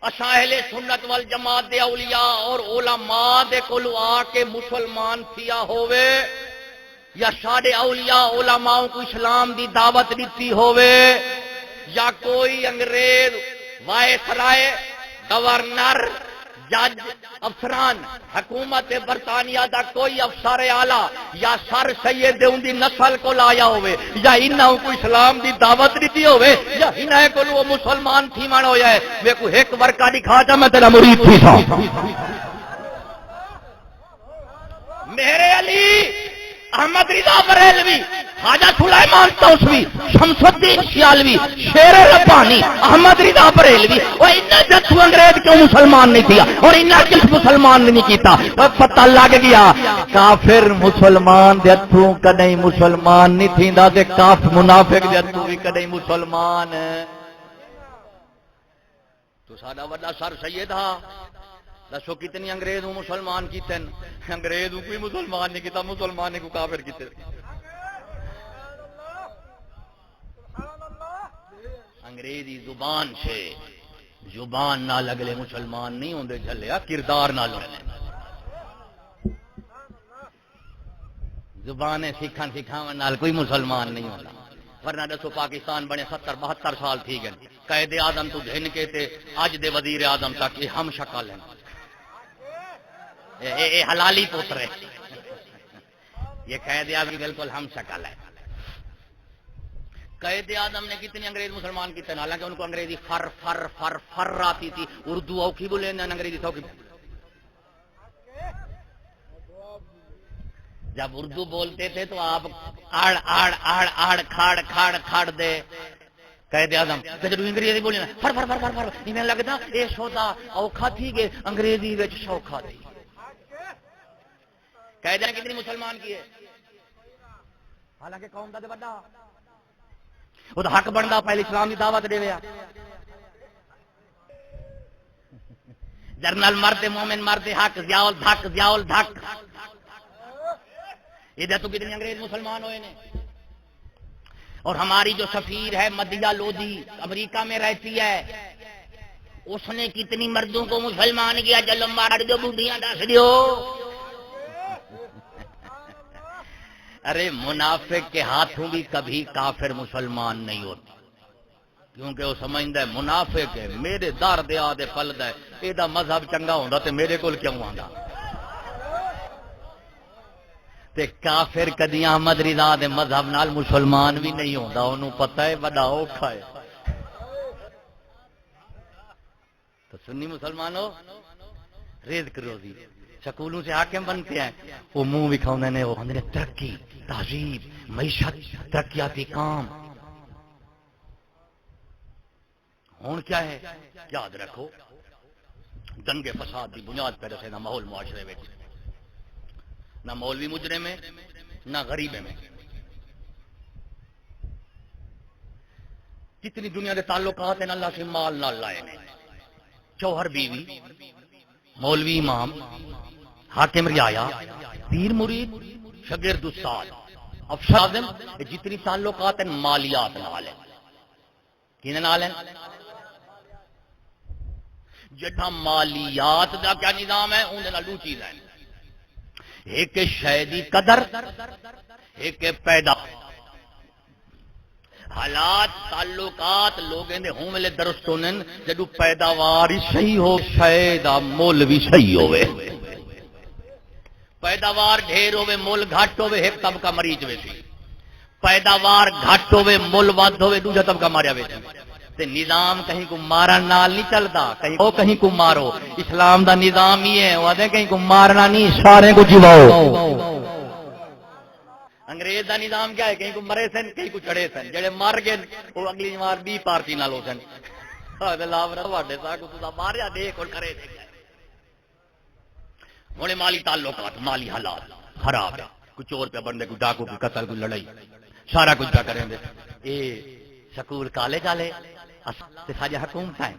اساں اہل سنت والجماعت دے اولیاء اور علماء دے کولو آ کے مسلمان تھیا ہووے یا ساڈے اولیاء علماء کو اسلام دی دعوت دیتی ہووے یا کوئی انگریز وائسرائے گورنر جج افسران حکومت برطانیہ دا کوئی افسر اعلی یا سر سید ان دی نسل کو لایا ہوئے یا انہاں کو اسلام دی دعوت دیتی ہوئے یا انہاں کو وہ مسلمان تھی مان ہویا ہے میں کو ایک ورکا دکھا جا میں تیرا مرید تھی تھا میرے علی احمد رضا بریلوی خواجہ سلیمان توسوی شمس الدین سیالوی شیر ربانی احمد رضا بریلوی وہ انہیں جتو انگریز کیوں مسلمان نہیں کیا اور انہیں کس مسلمان نہیں کیتا پتہ لگ گیا کافر مسلمان جتو کدیں مسلمان نہیں تھی دا دے کاف منافق جتو بھی کدیں مسلمان تو سادہ وڈا سر سید ہاں دسو کتنی انگریز ہوں مسلمان کیتے انگریز ہوں کوئی مسلمان نہیں کیتا مسلمان نے کو کافر کیتے انگریزی زبان سے زبان نہ لگلے مسلمان نہیں ہوندے جھلیا کردار نہ لگلے زبانیں سکھن سکھاون نال کوئی مسلمان نہیں ہوتا ورنہ دسو پاکستان بنے 70-72 سال تھی گئے قائد اعظم تو دھن کے تے اج دے وزیر اعظم تک یہ ہم شکل ہیں اے حلالی پوتر ہے یہ قائد اعظم بالکل ہم شکل ہے قائد اعظم نے کتنی انگریز مسلمان کیتے ہیں حالانکہ ان کو انگریزی فر فر فر فر آتی تھی اردو اوکھی بولے انگریزی سوکھی جب اردو بولتے تھے تو آپ آڑ آڑ آڑ آڑ کھاڑ کھاڑ کھاڑ دے قائد اعظم جب انگریزی بولے نا فر فر فر فر فر انہیں لگتا اے سودا اوکھا تھی گے انگریزی وچ سوکھا تھی قائد اعظم کتنی مسلمان کیے حالانکہ قوم دا تے بڑا وہ تو حق بندا پہلے اسلام دی دعوت دے ویا جرنل مرد مومن مرد حق ضیاء الحق ادھر تو کتنے انگریز مسلمان ہوئے نے اور ہماری جو سفیر ہے مدیہ لودھی امریکہ میں رہتی ہے، اس نے کتنی مردوں کو مسلمان کیا، چلو مار دو بوڑھیاں دس دیو۔ ارے منافق کے ہاتھوں بھی کبھی کافر مسلمان نہیں ہوتا، کیونکہ وہ سمجھتا ہے منافق ہے میرے دار دیا دے پلدا ہے، یہ مذہب چنگا ہوندا تے میرے کول کیوں آندا۔ تے کافر کدی احمد رضا دے مذہب نال مسلمان بھی نہیں ہوندا، انہوں پتہ ہے بڑا اوکھا ہے۔ تو سنی مسلمانوں رزق روزی سکولوں سے حاکم بنتے ہیں، وہ منہ دکھاؤندے نے، وہ کہندے ترقی تہذیب معیشت ترقیاتی کام۔ ہون کیا ہے یاد رکھو، دنگے فساد کی بنیاد پہ رسے نہ ماحول معاشرے میں، نہ مولوی مجرم میں نہ غریب میں۔ جتنی دنیا کے تعلقات ہیں اللہ سے مال نہ لائے نے، شوہر بیوی، مولوی امام، حاکم رعایا، پیر مرید، شاگرد استاد، افسر اعظم، جتنی تعلقات ہیں مالیات نال ہیں۔ کن نال ہیں؟ جٹھا مالیات دا کیا نظام ہے، اون نال دو چیز ہے، ایک شے دی قدر، ایک پیدا۔ حالات تعلقات لوگوں دے ہوں ملے درست ہونے جدو پیداوار ہی صحیح ہو، شے دا مول بھی صحیح ہوئے۔ پیداوار ڈھیر ہوئے مول گھٹ ہوئے، ایک طبقہ مریض ہوئے سی، پیداوار گھٹ ہوئے مول ود ہوئے دوسرا طبقہ ماریا ہوئے سی۔ تے نظام کہیں کو مارن نال نہیں چلتا، کہیں کو مارو۔ اسلام دا نظام ہی ہے، وہ آدھے کہیں کو مارنا نہیں، سارے کو جیواؤ۔ انگریز دا نظام کیا ہے، کہیں کو مرے سن کہیں کو چڑھے سن، جڑے مر گئے وہ اگلی بار بھی پارٹی نال ہو سن۔ واڈے سا کو تسا ماریا دیکھ اور کرے دیکھ۔ ہوں مالی تعلقات مالی حالات خراب ہے، کوئی چور پہ بندے کو ڈاکو کو قتل کو لڑائی سارا کچھ پہ کریں دے۔ اے سکول کالج والے ساری حکومت ہیں،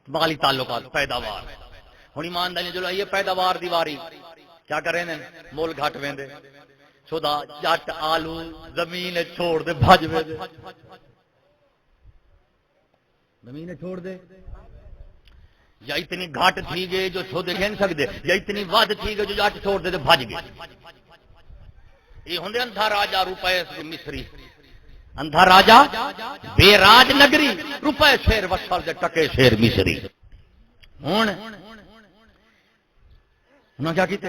مالی تعلقات پیداوار۔ ہوں ایمانداری چلو یہ پیداوار دی واری کیا کریں مول گھٹ ویندے سودا جٹ آلو زمین چھوڑ دے بھج وے زمین چھوڑ دے، یا اتنی گھٹ تھی گئے جو چھوڑ دے نہیں سکتے، یا اتنی ود تھی گئے جو جٹ چھوڑ دے بھج گئے۔ یہ ہوں اندھا راجا روپے مصری، اندھا راجا بے راج نگری روپے شیر وسل دے ٹکے شیر مصری۔ ہوں انہوں کیا کیتے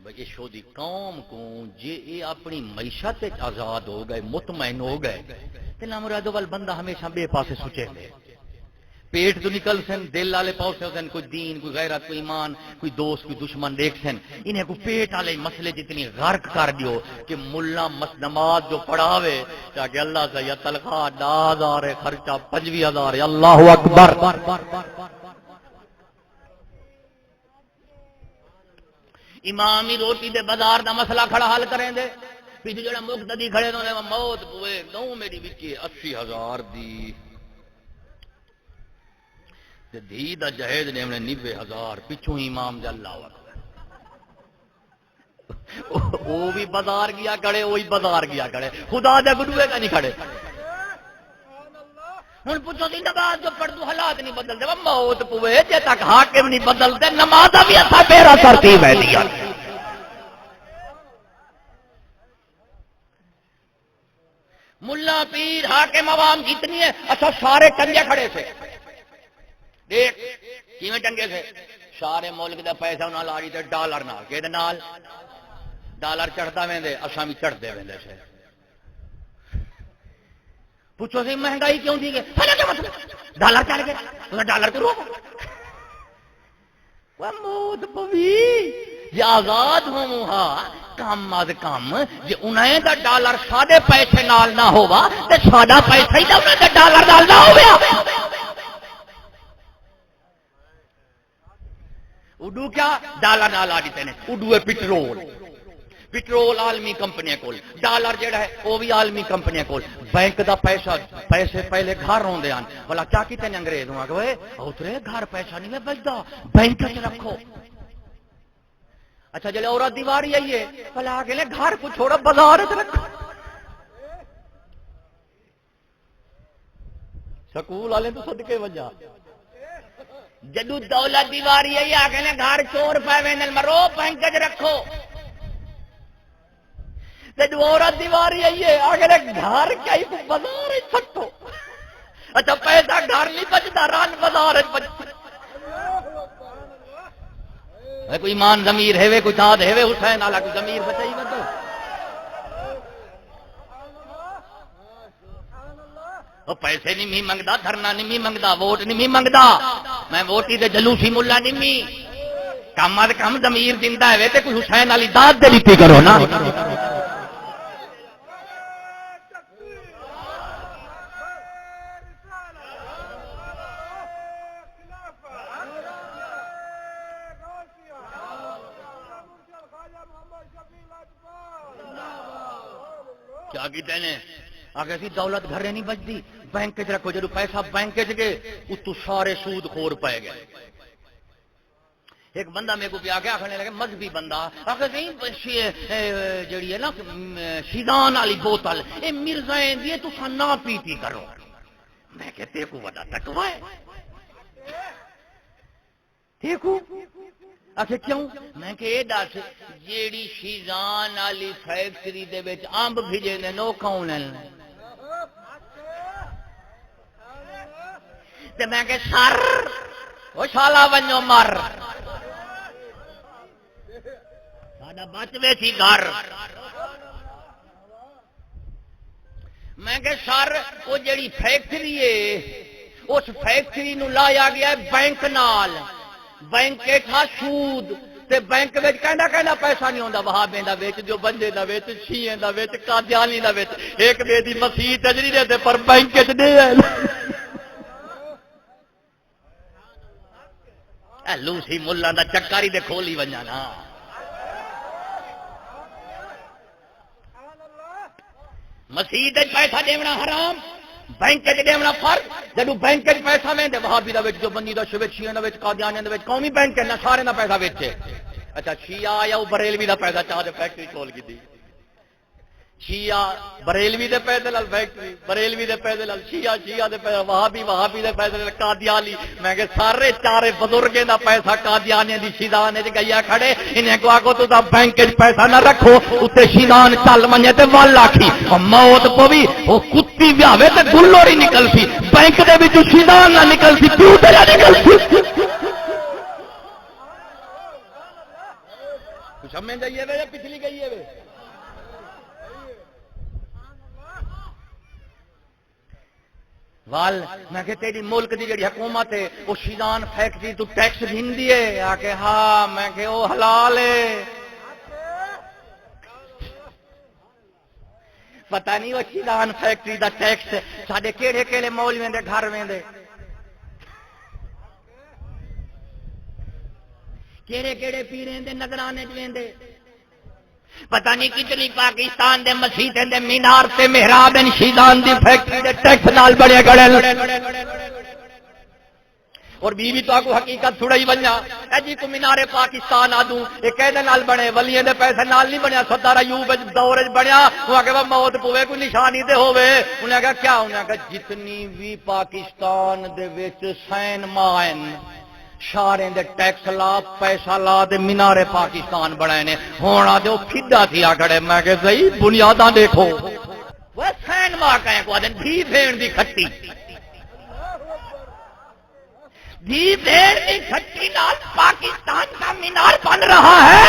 بھئی شودی قوم کو جے اے اپنی معیشت آزاد ہو گئے مطمئن ہو گئے تے نہ مرادو وال بندہ ہمیشہ بے پاسے سوچے دے، پیٹ تو نکل سن دل والے پاسے سن، کوئی دین کوئی غیرت کوئی ایمان کوئی دوست کوئی دشمن دیکھ سن، انہیں کو پیٹ والے مسئلے جتنی غرق کر دیو کہ ملا نماز جو پڑھاوے تاکہ اللہ سے یا تنخواہ 10,000 خرچہ 25,000 اللہ اکبر۔ امامی روٹی دے بازار دا مسئلہ کھڑا حل کریں دے، پیچھے جڑا مقتدی کھڑے تو موت پوے نو میری وچے 80,000 دی تے دھی دا جہیز نے 90,000 پچھوں امام دے اللہ اکبر۔ وہ بھی بازار گیا کھڑے وہی بازار گیا کھڑے، خدا دے گڈوے کا نہیں کھڑے۔ ہن پوچھو دی نماز جو پڑھ دو حالات نہیں بدلتے، موت پوے جے تک حاکم نہیں بدلتے نماز بھی ایسا میرا ترتیب ہے دیا۔ ملا پیر حاکم عوام جتنی ہے اچھا سارے ٹنگے کھڑے تھے، دیکھ کیویں ٹنگے تھے، سارے ملک دا پیسہ انہاں لا تے ڈالر نال کہ نال ڈالر چڑھتا ویندے اساں بھی چڑھتے ویندے سے۔ پوچھو سی مہنگائی کیوں تھی گے، مطلب ڈالر چڑھ گئے تو ڈالر کو روکو، وہ موت پوی یہ آزاد ہوں ہاں کم از کم جی انہیں دا ڈالر ساڈے پیسے نال نہ ہوا تے ساڈا پیسہ ہی انہیں دا ڈالر نال نہ ہویا۔ اڈو کیا ڈالر نال آ دیتے ہیں، اڈو ہے پٹرول عالمی کمپنی کول، ڈالر جڑا ہے وہ بھی عالمی کمپنی کول، بینک دا پیسے پہلے گھر ہوندے ہیں، بھلا کیا کیتے ہیں انگریز وہاں کہ اترے گھر پیسہ نہیں میں بچدا بینک وچ رکھو۔ اچھا جلے عورت دیواری آئیے بھلا کہ گھر کو چھوڑو بازار وچ رکھو۔ سکول والے تو صدقے وجہ جدو دولت دی واری آئی آگے نے گھر چور پہ وینل مرو بینک چ رکھو. جدو عورت دی واری آئی ہے آگے نے گھر کئی بازار سٹو. اچھا پیسہ گھر نہیں بچتا رن بازار بچتا. کوئی ایمان ضمیر ہے کوئی داد ہے حسین والا کوئی ضمیر بچائی بدو. وہ پیسے نہیں منگتا دھرنا نہیں منگتا ووٹ نہیں منگتا. میں ووٹی دے جلوسی ملا نہیں کم از کم ضمیر دیندا ہے تے کوئی حسین والی داد دے لیتی کرو نا. کیا کہتے ہیں آگے سی دولت گھر نہیں بچتی بینک چ رکھو. جدو پیسہ بینک چ گئے اتو سارے سود خور پائے گئے. ایک بندہ میرے کو پیا کے آخنے لگے مذہبی بندہ آخر جیڑی ہے نا شیدان والی بوتل یہ مرزا دی تسا نہ پیتی کرو. میں کہتے کو بڑا تقوی ہے دیکھو. اچھا کیوں؟ میں کہ یہ دس جیڑی شیزان والی فیکٹری دے وچ امب بھیجے نے نو کون ہیں؟ تے میں کہ سر او شالا ونجو مر ساڈا بچ ویسی گھر. میں کہ سر وہ جیڑی فیکٹری ہے اس فیکٹری نو لایا گیا ہے بینک نال. بینک تھا سود تے بینک وچ کہنا پیسہ نہیں ہوندا. وہابیں دا وچ جو بندے دا وچ شیعہ دا وچ قادیانی دا وچ ایک بے دی مسیح تجری دے پر بینک وچ دے اے لوسی ملا دا چکاری دے کھولی ونجا نا. مسیح تے پیسہ دیونا حرام بینک چ دیونا فرض. جدو بینک چ پیسہ ویندے وہابی دا وچ جو بندی دا شیعہ دا وچ قادیانی دا وچ قومی بینک نہ سارے دا پیسہ وچ. اچھا شیعہ آیا وہ بریلوی دا پیسہ چاہ دے فیکٹری کھول کی دی. شیعہ بریلوی دے پیسے لال فیکٹری بریلوی دے پیسے لال شیعہ دے پیسے وہابی دے پیسے لال قادیانی. میں کہ سارے چارے بزرگیں دا پیسہ قادیانی دی شیدان وچ گیا کھڑے. انہیں کو آکو تو دا بینک وچ پیسہ نہ رکھو اوتے شیدان چل منجے تے ول آکھی موت پوی او کتی ویاوے تے گلوری نکل سی بینک دے وچ شیدان نہ نکل سی پیو تے نکل سی. کچھ ہمیں جائیے وے یا پچھلی گئی ہے وے. وال میں کہ تیری ملک دی جڑی حکومت ہے وہ شیدان فیکٹری تو ٹیکس دیندی ہے. آ کے ہاں میں کہ او حلال ہے. پتہ نہیں وہ شیدان فیکٹری دا ٹیکس ساڈے کیڑے کیڑے مولویاں دے گھر ویندے کیڑے کیڑے پیریں دے نظرانے ویندے. پتہ نہیں کتنی پاکستان دے مسجدیں دے مینار تے محراب ان شیدان دی فیکٹری دے ٹیکس نال بڑے گڑے. اور بیوی تو کو حقیقت تھوڑا ہی بنیا اے جی کو مینار پاکستان آدوں یہ قیدے نال بنے ولیاں دے پیسے نال نہیں بنیا. صدر ایوب دور وچ بنیا. وہ کہ موت پوے کوئی نشانی تے ہوے. انہاں کہا کیا انہاں کہا جتنی بھی پاکستان دے وچ سین مائن شاریں دے ٹیکس لا پیسہ لا دے مینار پاکستان بنائے نے ہونا دے وہ پھڈا تھی آکڑے. میں کہ صحیح بنیاداں دیکھو وہ سین ماں کہیں کو آدھیں بھی بھیڑ دی کھٹی بھی بھیڑ دی کھٹی نال پاکستان کا مینار بن رہا ہے.